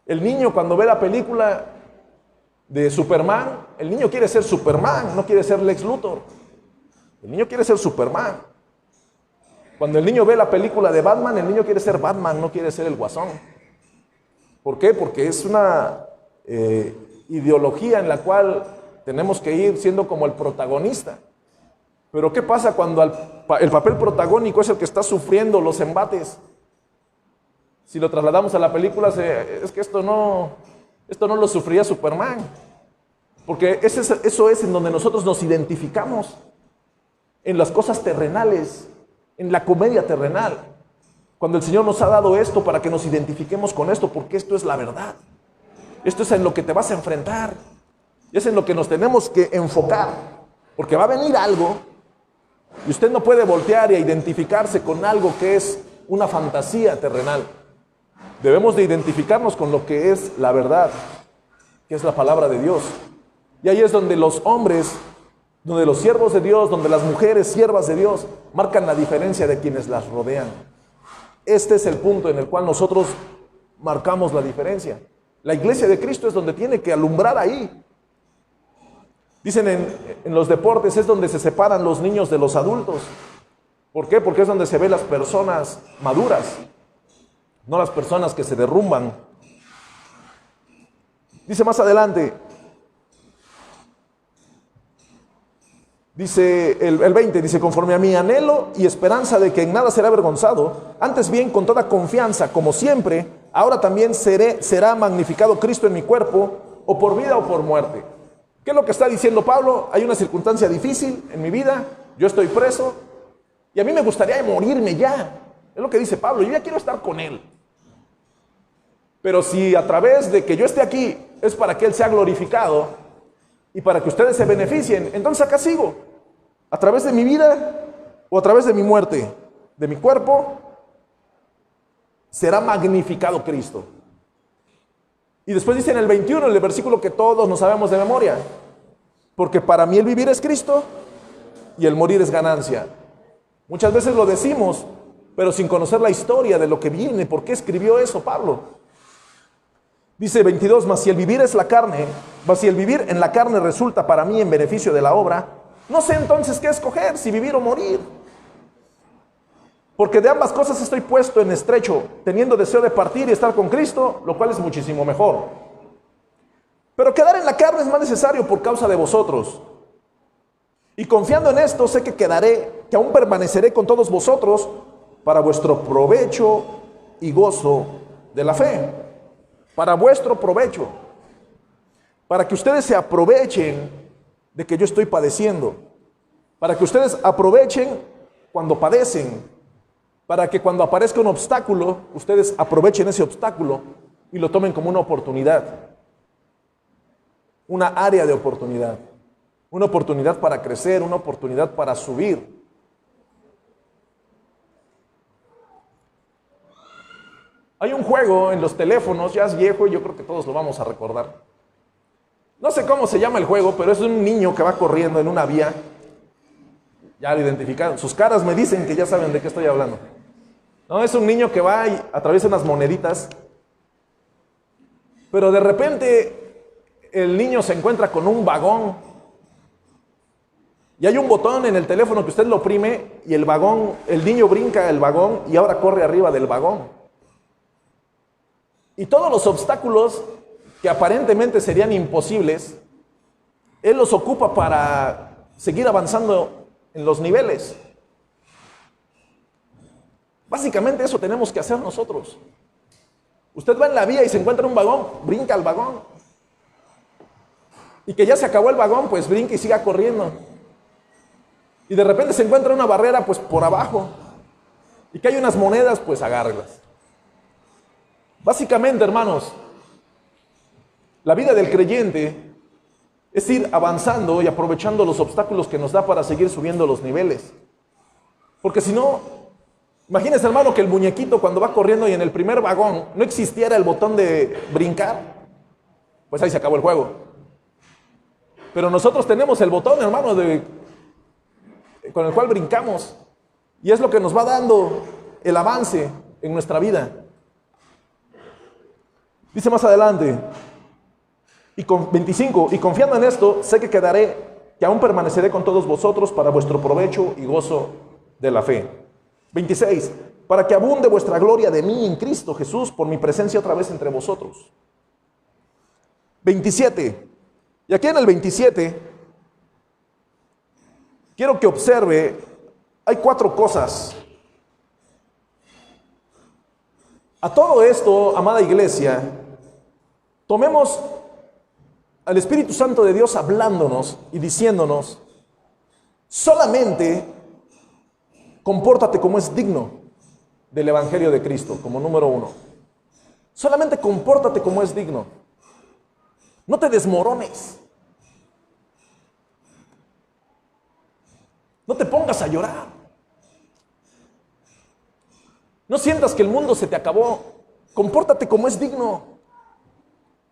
El niño cuando ve la película de Superman, el niño quiere ser Superman, no quiere ser Lex Luthor. El niño quiere ser Superman. Cuando el niño ve la película de Batman, el niño quiere ser Batman, no quiere ser el Guasón. ¿Por qué? Porque es una ideología en la cual tenemos que ir siendo como el protagonista. Pero ¿qué pasa cuando el papel protagónico es el que está sufriendo los embates? Si lo trasladamos a la película, es que esto no lo sufría Superman. Porque eso es en donde nosotros nos identificamos. En las cosas terrenales, en la comedia terrenal. Cuando el Señor nos ha dado esto para que nos identifiquemos con esto, porque esto es la verdad. Esto es en lo que te vas a enfrentar. Es en lo que nos tenemos que enfocar. Porque va a venir algo y usted no puede voltear y identificarse con algo que es una fantasía terrenal. Debemos de identificarnos con lo que es la verdad, que es la palabra de Dios. Y ahí es donde los hombres, donde los siervos de Dios, donde las mujeres siervas de Dios marcan la diferencia de quienes las rodean. Este es el punto en el cual nosotros marcamos la diferencia. La iglesia de Cristo es donde tiene que alumbrar ahí. Dicen en los deportes es donde se separan los niños de los adultos. ¿Por qué? Porque es donde se ven las personas maduras, no las personas que se derrumban. Dice más adelante, dice el 20, dice, conforme a mi anhelo y esperanza de que en nada será avergonzado, antes bien con toda confianza, como siempre, ahora también será magnificado Cristo en mi cuerpo, o por vida o por muerte. ¿Qué es lo que está diciendo Pablo? Hay una circunstancia difícil en mi vida, yo estoy preso, y a mí me gustaría morirme ya. Es lo que dice Pablo, yo ya quiero estar con Él. Pero si a través de que yo esté aquí es para que Él sea glorificado y para que ustedes se beneficien, entonces acá sigo. A través de mi vida o a través de mi muerte, de mi cuerpo, será magnificado Cristo. Y después dice en el 21, el versículo que todos nos sabemos de memoria, porque para mí el vivir es Cristo y el morir es ganancia. Muchas veces lo decimos, pero sin conocer la historia de lo que viene, por qué escribió eso Pablo. Dice 22, mas si el vivir en la carne resulta para mí en beneficio de la obra, no sé entonces qué escoger, si vivir o morir. Porque de ambas cosas estoy puesto en estrecho, teniendo deseo de partir y estar con Cristo, lo cual es muchísimo mejor. Pero quedar en la carne es más necesario por causa de vosotros. Y confiando en esto, sé que aún permaneceré con todos vosotros para vuestro provecho y gozo de la fe. Para vuestro provecho. Para que ustedes se aprovechen de que yo estoy padeciendo. Para que ustedes aprovechen cuando padecen. Para que cuando aparezca un obstáculo, ustedes aprovechen ese obstáculo y lo tomen como una oportunidad. Una área de oportunidad. Una oportunidad para crecer, una oportunidad para subir. Hay un juego en los teléfonos, ya es viejo y yo creo que todos lo vamos a recordar. No sé cómo se llama el juego, pero es un niño que va corriendo en una vía. Ya lo identificaron. Sus caras me dicen que ya saben de qué estoy hablando. No, es un niño que va y atraviesa unas moneditas. Pero de repente el niño se encuentra con un vagón. Y hay un botón en el teléfono que usted lo oprime y el niño brinca el vagón y ahora corre arriba del vagón. Y todos los obstáculos que aparentemente serían imposibles, él los ocupa para seguir avanzando en los niveles. Básicamente eso tenemos que hacer nosotros. Usted va en la vía y se encuentra un vagón, brinca al vagón. Y que ya se acabó el vagón, pues brinca y siga corriendo. Y de repente se encuentra una barrera, pues por abajo. Y que hay unas monedas, pues agárrelas. Básicamente, hermanos, la vida del creyente es ir avanzando y aprovechando los obstáculos que nos da para seguir subiendo los niveles. Porque si no, Imagínese, hermano, que el muñequito cuando va corriendo y en el primer vagón no existiera el botón de brincar, pues ahí se acabó el juego. Pero nosotros tenemos el botón, hermano, con el cual brincamos. Y es lo que nos va dando el avance en nuestra vida. Dice más adelante, y con 25, y confiando en esto, sé que que aún permaneceré con todos vosotros para vuestro provecho y gozo de la fe. 26, para que abunde vuestra gloria de mí en Cristo Jesús por mi presencia otra vez entre vosotros. 27, y aquí en el 27, quiero que observe, hay 4 cosas. A todo esto, amada iglesia, tomemos al Espíritu Santo de Dios hablándonos y diciéndonos, solamente compórtate como es digno del Evangelio de Cristo, como número 1. Solamente compórtate como es digno. No te desmorones. No te pongas a llorar. No sientas que el mundo se te acabó. Compórtate como es digno.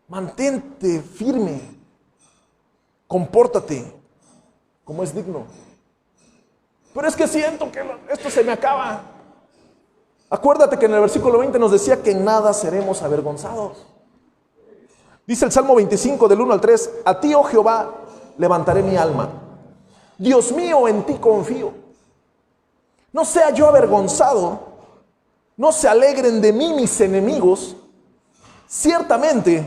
Mantente firme. Compórtate como es digno. Pero es que siento que esto se me acaba. Acuérdate que en el versículo 20 nos decía que en nada seremos avergonzados. Dice el Salmo 25 del 1 al 3, a ti, oh Jehová, levantaré mi alma. Dios mío, en ti confío. No sea yo avergonzado, no se alegren de mí mis enemigos. Ciertamente,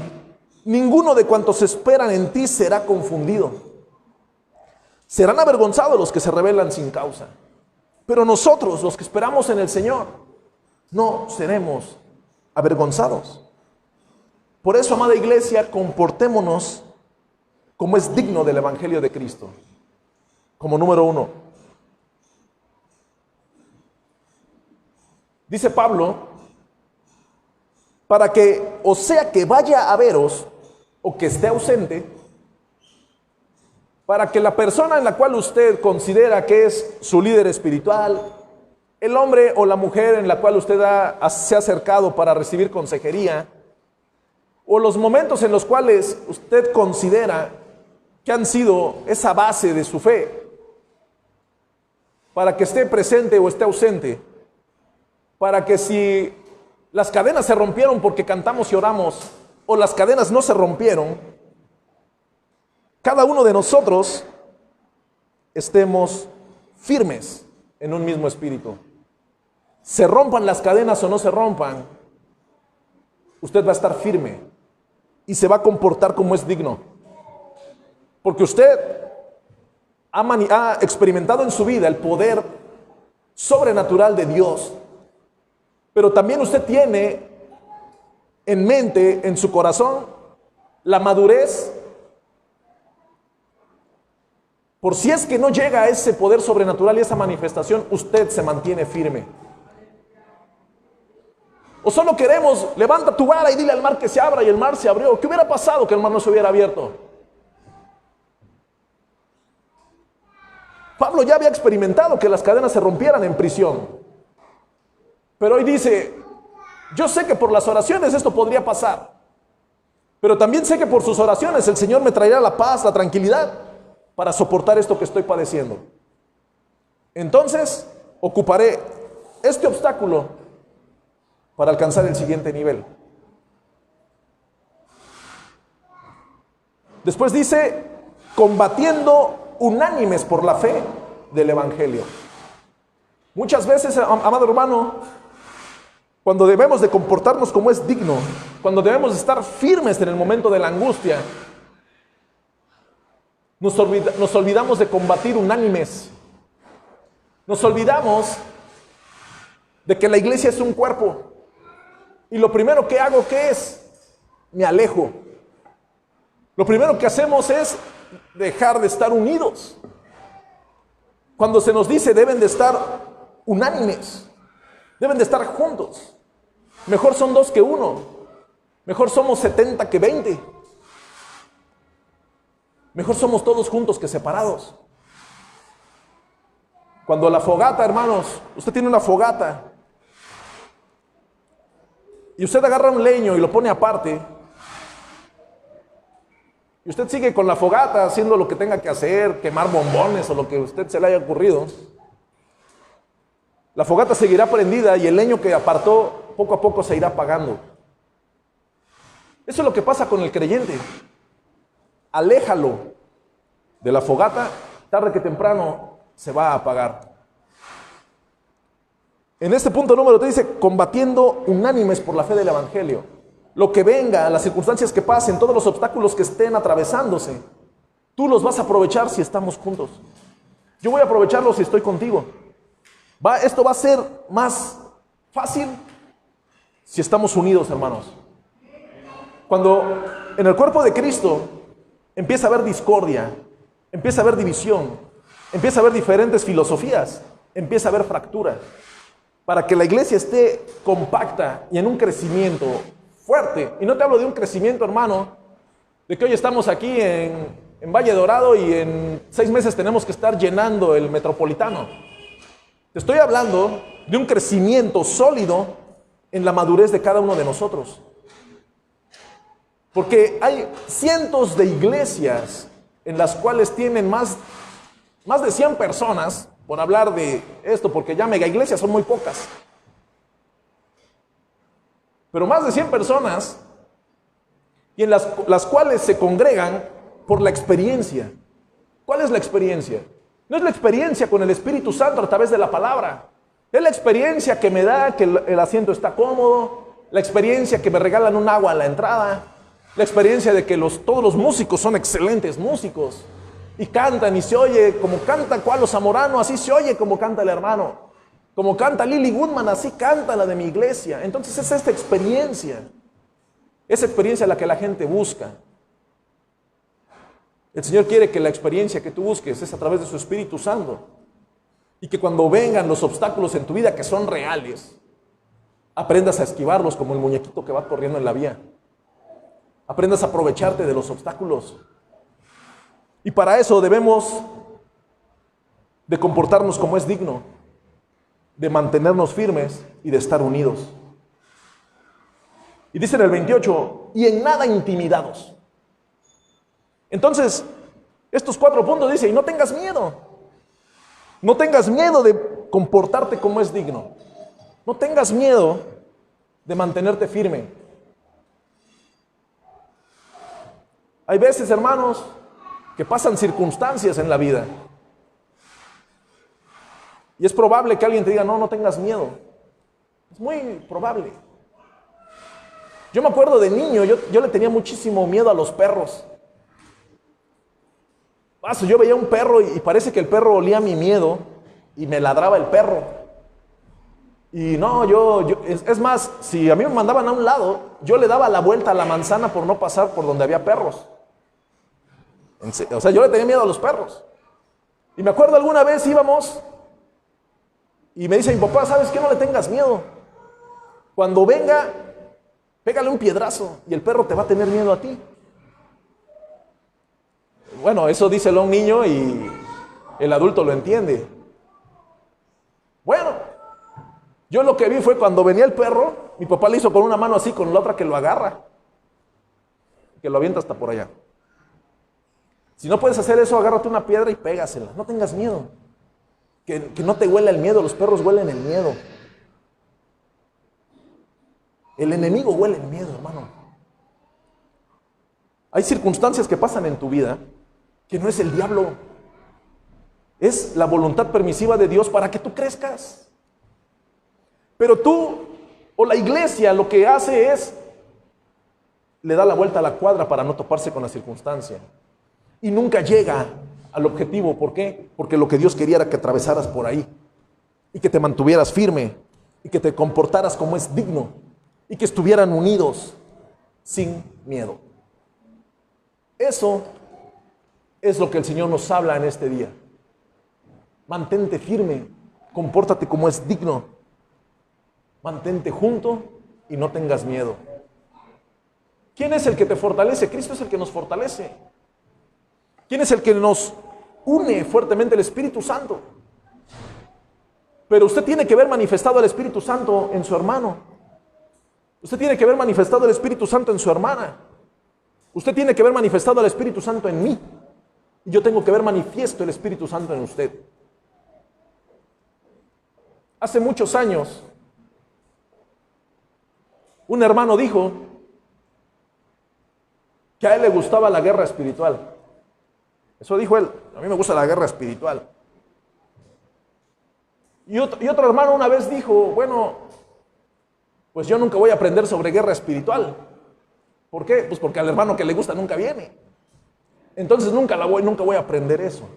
ninguno de cuantos esperan en ti será confundido. Serán avergonzados los que se rebelan sin causa. Pero nosotros, los que esperamos en el Señor, no seremos avergonzados. Por eso, amada iglesia, comportémonos como es digno del Evangelio de Cristo. Como número 1. Dice Pablo, para que, o sea que vaya a veros, o que esté ausente, para que la persona en la cual usted considera que es su líder espiritual, el hombre o la mujer en la cual usted se ha acercado para recibir consejería, o los momentos en los cuales usted considera que han sido esa base de su fe, para que esté presente o esté ausente, para que si las cadenas se rompieron porque cantamos y oramos, o las cadenas no se rompieron, cada uno de nosotros estemos firmes en un mismo espíritu. Se rompan las cadenas o no se rompan, usted va a estar firme y se va a comportar como es digno. Porque usted ha experimentado en su vida el poder sobrenatural de Dios. Pero también usted tiene en mente, en su corazón, la madurez. Por si es que no llega a ese poder sobrenatural y esa manifestación, usted se mantiene firme. O solo queremos, levanta tu vara y dile al mar que se abra, y el mar se abrió. ¿Qué hubiera pasado que el mar no se hubiera abierto? Pablo ya había experimentado que las cadenas se rompieran en prisión. Pero hoy dice, yo sé que por las oraciones esto podría pasar. Pero también sé que por sus oraciones el Señor me traerá la paz, la tranquilidad para soportar esto que estoy padeciendo. Entonces, ocuparé este obstáculo para alcanzar el siguiente nivel. Después dice, combatiendo unánimes por la fe del Evangelio. Muchas veces, amado hermano, cuando debemos de comportarnos como es digno, cuando debemos de estar firmes en el momento de la angustia, nos olvidamos de combatir unánimes. Nos olvidamos de que la iglesia es un cuerpo. Y lo primero que hago, ¿qué es? Me alejo. Lo primero que hacemos es dejar de estar unidos. Cuando se nos dice deben de estar unánimes, deben de estar juntos. Mejor son 2 que 1. Mejor somos 70 que 20. Mejor somos todos juntos que separados. Cuando la fogata, hermanos, usted tiene una fogata y usted agarra un leño y lo pone aparte, y usted sigue con la fogata haciendo lo que tenga que hacer, quemar bombones o lo que a usted se le haya ocurrido, la fogata seguirá prendida y el leño que apartó poco a poco se irá apagando. Eso es lo que pasa con el creyente. Aléjalo de la fogata, tarde que temprano se va a apagar. En este punto número 3 dice, combatiendo unánimes por la fe del evangelio. Lo que venga, las circunstancias que pasen, todos los obstáculos que estén atravesándose, tú los vas a aprovechar si estamos juntos. Yo voy a aprovecharlos si estoy contigo. Esto va a ser más fácil si estamos unidos, hermanos. Cuando en el cuerpo de Cristo empieza a haber discordia, empieza a haber división, empieza a haber diferentes filosofías, empieza a haber fractura. Para que la iglesia esté compacta y en un crecimiento fuerte. Y no te hablo de un crecimiento, hermano, de que hoy estamos aquí en Valle Dorado y en 6 meses tenemos que estar llenando el Metropolitano. Te estoy hablando de un crecimiento sólido en la madurez de cada uno de nosotros. Porque hay cientos de iglesias en las cuales tienen más de 100 personas, por hablar de esto, porque ya mega iglesias son muy pocas. Pero más de 100 personas, y en las cuales se congregan por la experiencia. ¿Cuál es la experiencia? No es la experiencia con el Espíritu Santo a través de la palabra. Es la experiencia que me da que el asiento está cómodo, la experiencia que me regalan un agua a la entrada, la experiencia de que todos los músicos son excelentes músicos y cantan y se oye como canta Cualo Zamorano, así se oye como canta el hermano, como canta Lily Goodman, así canta la de mi iglesia. Entonces es esta experiencia, esa experiencia la que la gente busca. El Señor quiere que la experiencia que tú busques es a través de su Espíritu Santo. Y que cuando vengan los obstáculos en tu vida que son reales, aprendas a esquivarlos como el muñequito que va corriendo en la vía. Aprendas a aprovecharte de los obstáculos. Y para eso debemos de comportarnos como es digno, de mantenernos firmes y de estar unidos. Y dice en el 28, y en nada intimidados. Entonces, estos 4 puntos dice, y no tengas miedo. No tengas miedo de comportarte como es digno. No tengas miedo de mantenerte firme. Hay veces, hermanos, que pasan circunstancias en la vida. Y es probable que alguien te diga, no tengas miedo. Es muy probable. Yo me acuerdo de niño, yo le tenía muchísimo miedo a los perros. Yo veía un perro y parece que el perro olía mi miedo y me ladraba el perro. Y no, es más, si a mí me mandaban a un lado, yo le daba la vuelta a la manzana por no pasar por donde había perros. O sea, yo le tenía miedo a los perros. Y me acuerdo alguna vez íbamos y me dice mi papá, ¿sabes qué? No le tengas miedo. Cuando venga, pégale un piedrazo y el perro te va a tener miedo a ti. Bueno, eso díselo a un niño y el adulto lo entiende. Bueno, yo lo que vi fue cuando venía el perro, mi papá le hizo con una mano así, con la otra que lo agarra, que lo avienta hasta por allá. Si no puedes hacer eso, agárrate una piedra y pégasela. No tengas miedo. Que no te huela el miedo, los perros huelen el miedo. El enemigo huele el miedo, hermano. Hay circunstancias que pasan en tu vida que no es el diablo. Es la voluntad permisiva de Dios para que tú crezcas. Pero tú o la iglesia lo que hace es le da la vuelta a la cuadra para no toparse con la circunstancia. Y nunca llega al objetivo. ¿Por qué? Porque lo que Dios quería era que atravesaras por ahí. Y que te mantuvieras firme. Y que te comportaras como es digno. Y que estuvieran unidos sin miedo. Eso es lo que el Señor nos habla en este día. Mantente firme. Compórtate como es digno. Mantente junto y no tengas miedo. ¿Quién es el que te fortalece? Cristo es el que nos fortalece. ¿Quién es el que nos une fuertemente? El Espíritu Santo. Pero usted tiene que ver manifestado al Espíritu Santo en su hermano. Usted tiene que ver manifestado el Espíritu Santo en su hermana. Usted tiene que ver manifestado el Espíritu Santo en mí. Y yo tengo que ver manifiesto el Espíritu Santo en usted. Hace muchos años, un hermano dijo que a él le gustaba la guerra espiritual. Eso dijo él. A mí me gusta la guerra espiritual. Y otro hermano una vez dijo, bueno, pues yo nunca voy a aprender sobre guerra espiritual. ¿Por qué? Pues porque al hermano que le gusta nunca viene. Entonces nunca voy a aprender eso.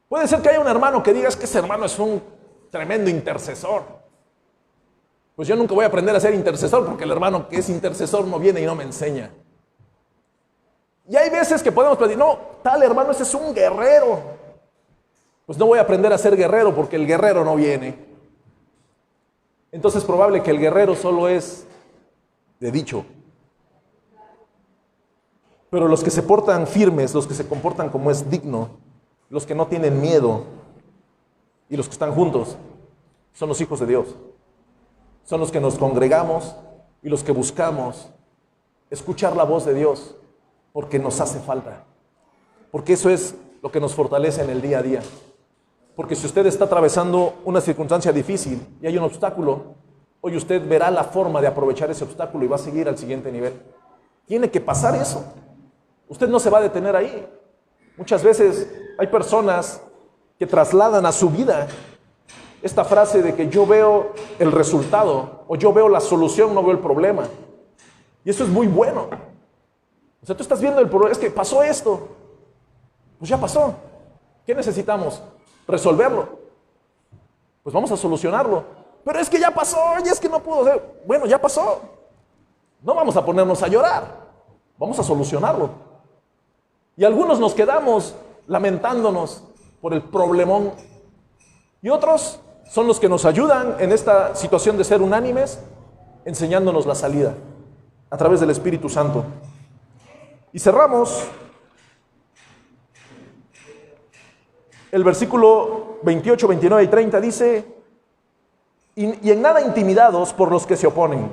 Puede ser que haya un hermano que diga, es que ese hermano es un tremendo intercesor. Pues yo nunca voy a aprender a ser intercesor porque el hermano que es intercesor no viene y no me enseña. Y hay veces que podemos decir, no, tal hermano ese es un guerrero. Pues no voy a aprender a ser guerrero porque el guerrero no viene. Entonces es probable que el guerrero solo es de dicho. Pero los que se portan firmes, los que se comportan como es digno, los que no tienen miedo y los que están juntos, son los hijos de Dios. Son los que nos congregamos y los que buscamos escuchar la voz de Dios porque nos hace falta. Porque eso es lo que nos fortalece en el día a día. Porque si usted está atravesando una circunstancia difícil y hay un obstáculo, hoy usted verá la forma de aprovechar ese obstáculo y va a seguir al siguiente nivel. Tiene que pasar eso. Usted no se va a detener ahí. Muchas veces hay personas que trasladan a su vida esta frase de que yo veo el resultado o yo veo la solución, no veo el problema. Y eso es muy bueno. O sea, tú estás viendo el problema, es que pasó esto. Pues ya pasó. ¿Qué necesitamos? Resolverlo. Pues vamos a solucionarlo. Pero es que ya pasó, y es que no pudo ser. Bueno, ya pasó. No vamos a ponernos a llorar. Vamos a solucionarlo. Y algunos nos quedamos lamentándonos por el problemón. Y otros son los que nos ayudan en esta situación de ser unánimes, enseñándonos la salida a través del Espíritu Santo. Y cerramos el versículo 28, 29 y 30 dice, y en nada intimidados por los que se oponen,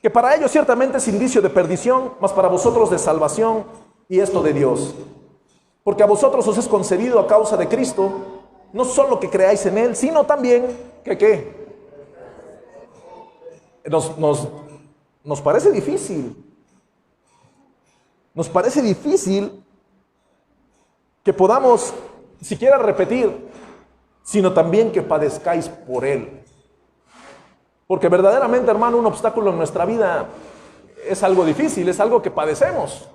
que para ellos ciertamente es indicio de perdición, mas para vosotros de salvación, y esto de Dios. Porque a vosotros os es concedido a causa de Cristo, no solo que creáis en Él, sino también que ¿qué? Nos parece difícil. Nos parece difícil que podamos siquiera repetir, sino también que padezcáis por Él. Porque verdaderamente, hermano, un obstáculo en nuestra vida es algo difícil, es algo que padecemos.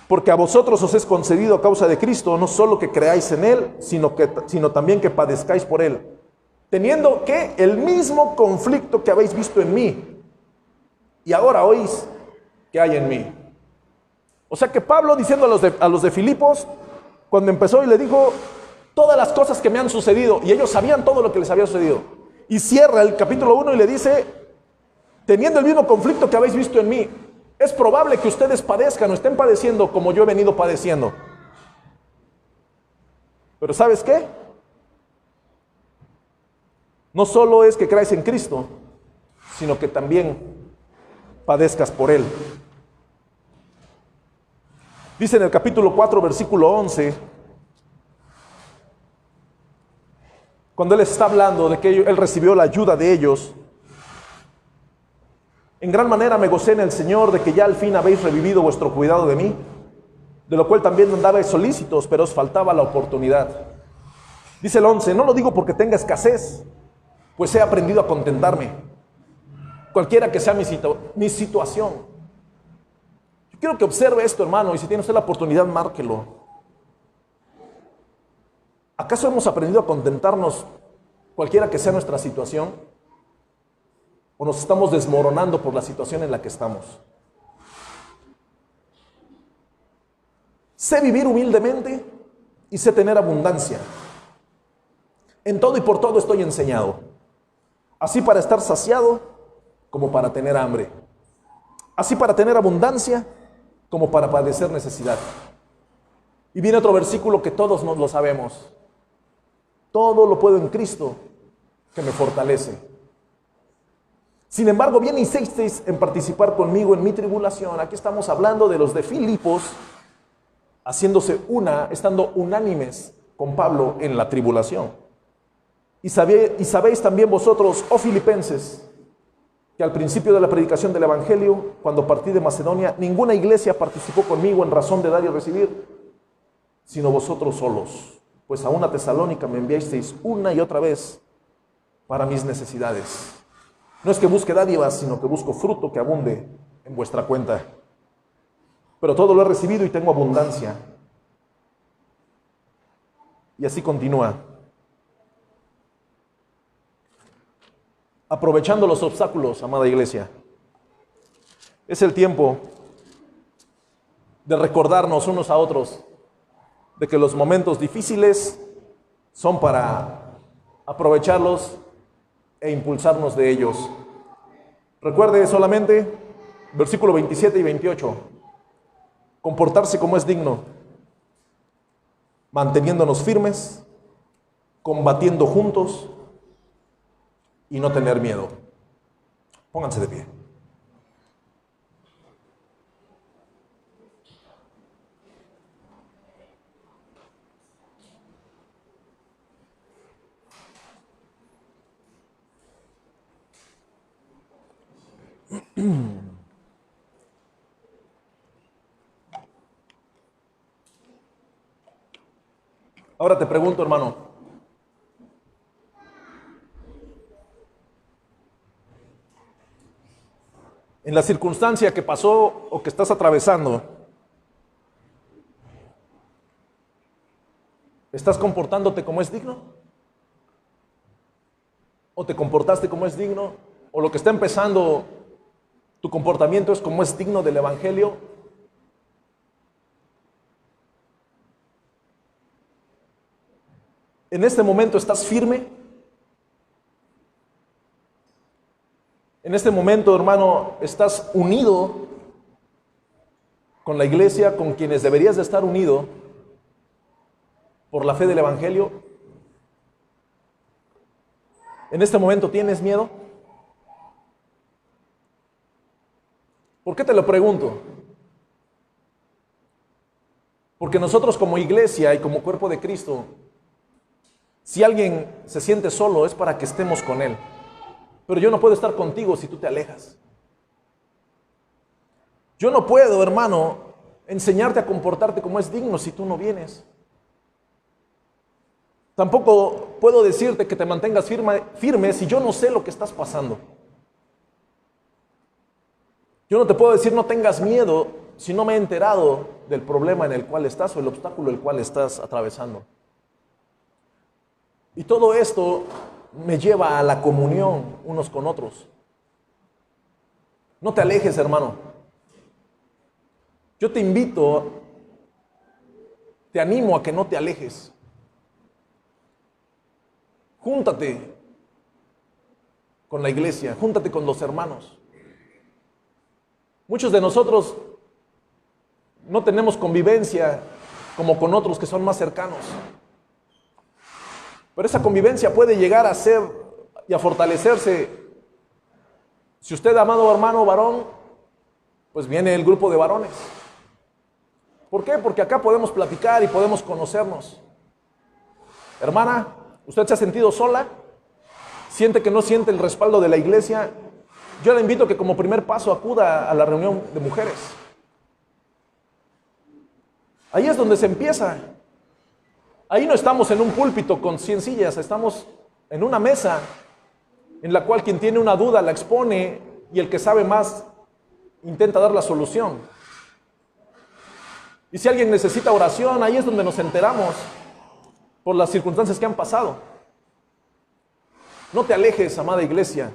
Porque a vosotros os es concedido a causa de Cristo, no solo que creáis en Él, sino también que padezcáis por Él. Teniendo que el mismo conflicto que habéis visto en mí, y ahora oís que hay en mí. O sea que Pablo, diciendo a los de Filipos, cuando empezó y le dijo todas las cosas que me han sucedido, y ellos sabían todo lo que les había sucedido, y cierra el capítulo 1 y le dice, teniendo el mismo conflicto que habéis visto en mí, es probable que ustedes padezcan o estén padeciendo como yo he venido padeciendo. Pero ¿sabes qué? No solo es que creáis en Cristo, sino que también padezcas por Él. Dice en el capítulo 4, versículo 11, cuando Él está hablando de que Él recibió la ayuda de ellos, en gran manera me gocé en el Señor de que ya al fin habéis revivido vuestro cuidado de mí, de lo cual también andabais solícitos, pero os faltaba la oportunidad. Dice el 11, no lo digo porque tenga escasez, pues he aprendido a contentarme, cualquiera que sea mi situación. Yo quiero que observe esto, hermano, y si tiene usted la oportunidad, márquelo. ¿Acaso hemos aprendido a contentarnos cualquiera que sea nuestra situación? ¿O nos estamos desmoronando por la situación en la que estamos? Sé vivir humildemente y sé tener abundancia. En todo y por todo estoy enseñado, así para estar saciado como para tener hambre, así para tener abundancia como para padecer necesidad. Y viene otro versículo que todos nos lo sabemos. Todo lo puedo en Cristo que me fortalece. Sin embargo, bien insististeis en participar conmigo en mi tribulación. Aquí estamos hablando de los de Filipos, haciéndose estando unánimes con Pablo en la tribulación. Y sabéis también vosotros, oh filipenses, que al principio de la predicación del Evangelio, cuando partí de Macedonia, ninguna iglesia participó conmigo en razón de dar y recibir, sino vosotros solos. Pues a una Tesalónica me enviasteis una y otra vez para mis necesidades. No es que busque dádivas, sino que busco fruto que abunde en vuestra cuenta. Pero todo lo he recibido y tengo abundancia. Y así continúa. Aprovechando los obstáculos, amada iglesia, es el tiempo de recordarnos unos a otros de que los momentos difíciles son para aprovecharlos e impulsarnos de ellos. Recuerde solamente versículo 27 y 28. Comportarse como es digno, manteniéndonos firmes, combatiendo juntos y no tener miedo. Pónganse de pie. Ahora te pregunto, hermano, en la circunstancia que pasó o que estás atravesando, ¿estás comportándote como es digno? ¿O te comportaste como es digno? ¿O lo que está empezando, tu comportamiento es como es digno del Evangelio? ¿En este momento estás firme? En este momento, hermano, ¿estás unido con la iglesia, con quienes deberías de estar unido por la fe del Evangelio? ¿En este momento tienes miedo? ¿Por qué te lo pregunto? Porque nosotros como iglesia y como cuerpo de Cristo, si alguien se siente solo es para que estemos con él. Pero yo no puedo estar contigo si tú te alejas. Yo no puedo, hermano, enseñarte a comportarte como es digno si tú no vienes. Tampoco puedo decirte que te mantengas firme si yo no sé lo que estás pasando. Yo no te puedo decir no tengas miedo si no me he enterado del problema en el cual estás o el obstáculo el cual estás atravesando. Y todo esto me lleva a la comunión unos con otros. No te alejes, hermano. Yo te invito, te animo a que no te alejes. Júntate con la iglesia, júntate con los hermanos. Muchos de nosotros no tenemos convivencia como con otros que son más cercanos. Pero esa convivencia puede llegar a ser y a fortalecerse. Si usted, amado hermano varón, pues viene el grupo de varones. ¿Por qué? Porque acá podemos platicar y podemos conocernos. Hermana, ¿usted se ha sentido sola? ¿Siente que no siente el respaldo de la iglesia? Yo le invito a que como primer paso acuda a la reunión de mujeres. Ahí es donde se empieza. Ahí no estamos en un púlpito con 100 sillas, estamos en una mesa en la cual quien tiene una duda la expone y el que sabe más intenta dar la solución. Y si alguien necesita oración, ahí es donde nos enteramos por las circunstancias que han pasado. No te alejes, amada iglesia.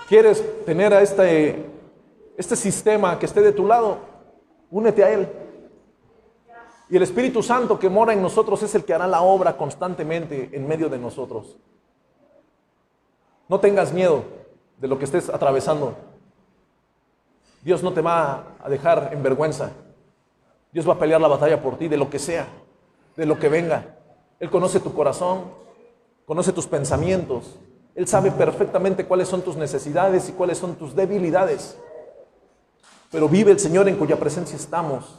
¿Quieres tener a este sistema que esté de tu lado? Únete a él. Y el Espíritu Santo que mora en nosotros es el que hará la obra constantemente en medio de nosotros. No tengas miedo de lo que estés atravesando. Dios no te va a dejar en vergüenza. Dios va a pelear la batalla por ti, de lo que sea, de lo que venga. Él conoce tu corazón, conoce tus pensamientos. Él sabe perfectamente cuáles son tus necesidades y cuáles son tus debilidades. Pero vive el Señor en cuya presencia estamos,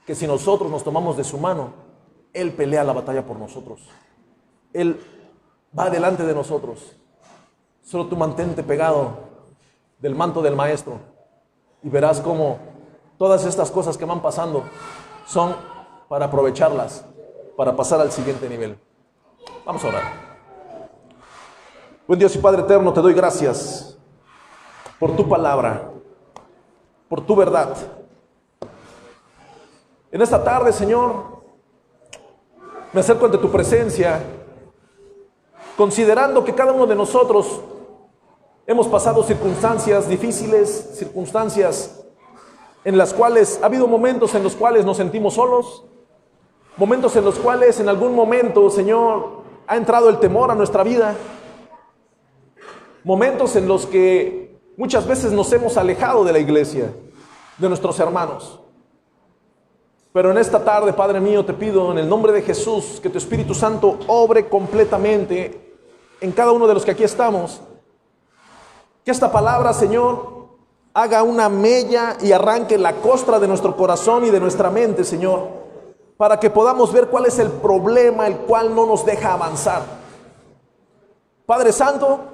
que si nosotros nos tomamos de su mano, Él pelea la batalla por nosotros. Él va delante de nosotros. Solo tú mantente pegado del manto del Maestro y verás cómo todas estas cosas que van pasando son para aprovecharlas, para pasar al siguiente nivel. Vamos a orar. Buen Dios y Padre eterno, te doy gracias por tu palabra, por tu verdad. En esta tarde, Señor, me acerco ante tu presencia, considerando que cada uno de nosotros hemos pasado circunstancias difíciles, circunstancias en las cuales ha habido momentos en los cuales nos sentimos solos, momentos en los cuales en algún momento, Señor, ha entrado el temor a nuestra vida, momentos en los que muchas veces nos hemos alejado de la iglesia, de nuestros hermanos. Pero en esta tarde, Padre mío, te pido en el nombre de Jesús que tu Espíritu Santo obre completamente en cada uno de los que aquí estamos. Que esta palabra, Señor, haga una mella y arranque la costra de nuestro corazón y de nuestra mente, Señor, para que podamos ver cuál es el problema el cual no nos deja avanzar. Padre Santo,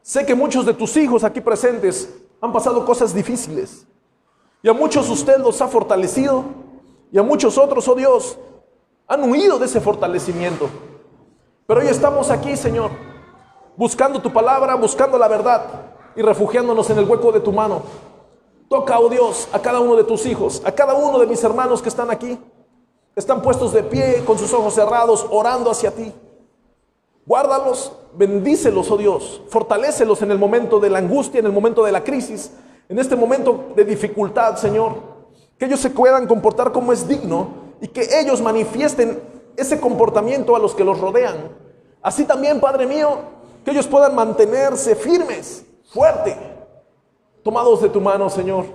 sé que muchos de tus hijos aquí presentes han pasado cosas difíciles. Y a muchos usted los ha fortalecido, y a muchos otros, oh Dios, han huido de ese fortalecimiento. Pero hoy estamos aquí, Señor, buscando tu palabra, buscando la verdad y refugiándonos en el hueco de tu mano. Toca, oh Dios, a cada uno de tus hijos, a cada uno de mis hermanos que están aquí. Están puestos de pie, con sus ojos cerrados, orando hacia ti. Guárdalos, bendícelos, oh Dios, fortalécelos en el momento de la angustia, en el momento de la crisis, en este momento de dificultad, Señor, que ellos se puedan comportar como es digno y que ellos manifiesten ese comportamiento a los que los rodean. Así también, Padre mío, que ellos puedan mantenerse firmes, fuertes, tomados de tu mano, Señor.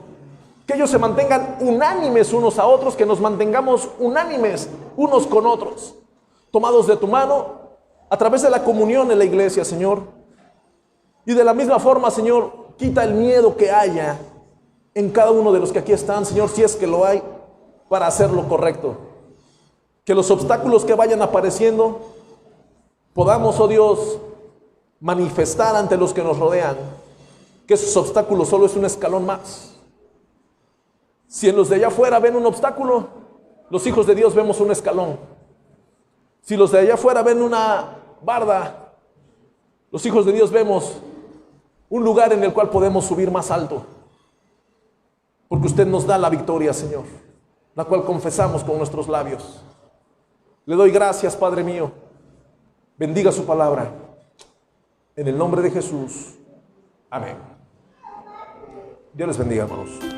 Que ellos se mantengan unánimes unos a otros, que nos mantengamos unánimes unos con otros, tomados de tu mano a través de la comunión en la iglesia, Señor. Y de la misma forma, Señor, quita el miedo que haya en cada uno de los que aquí están, Señor, si es que lo hay, para hacer lo correcto. Que los obstáculos que vayan apareciendo, podamos, oh Dios, manifestar ante los que nos rodean que esos obstáculos solo es un escalón más. Si en los de allá afuera ven un obstáculo, los hijos de Dios vemos un escalón. Si los de allá afuera ven una barda, los hijos de Dios vemos un lugar en el cual podemos subir más alto, porque usted nos da la victoria, Señor, la cual confesamos con nuestros labios. Le doy gracias, Padre mío. Bendiga su palabra. En el nombre de Jesús. Amén. Dios les bendiga, hermanos.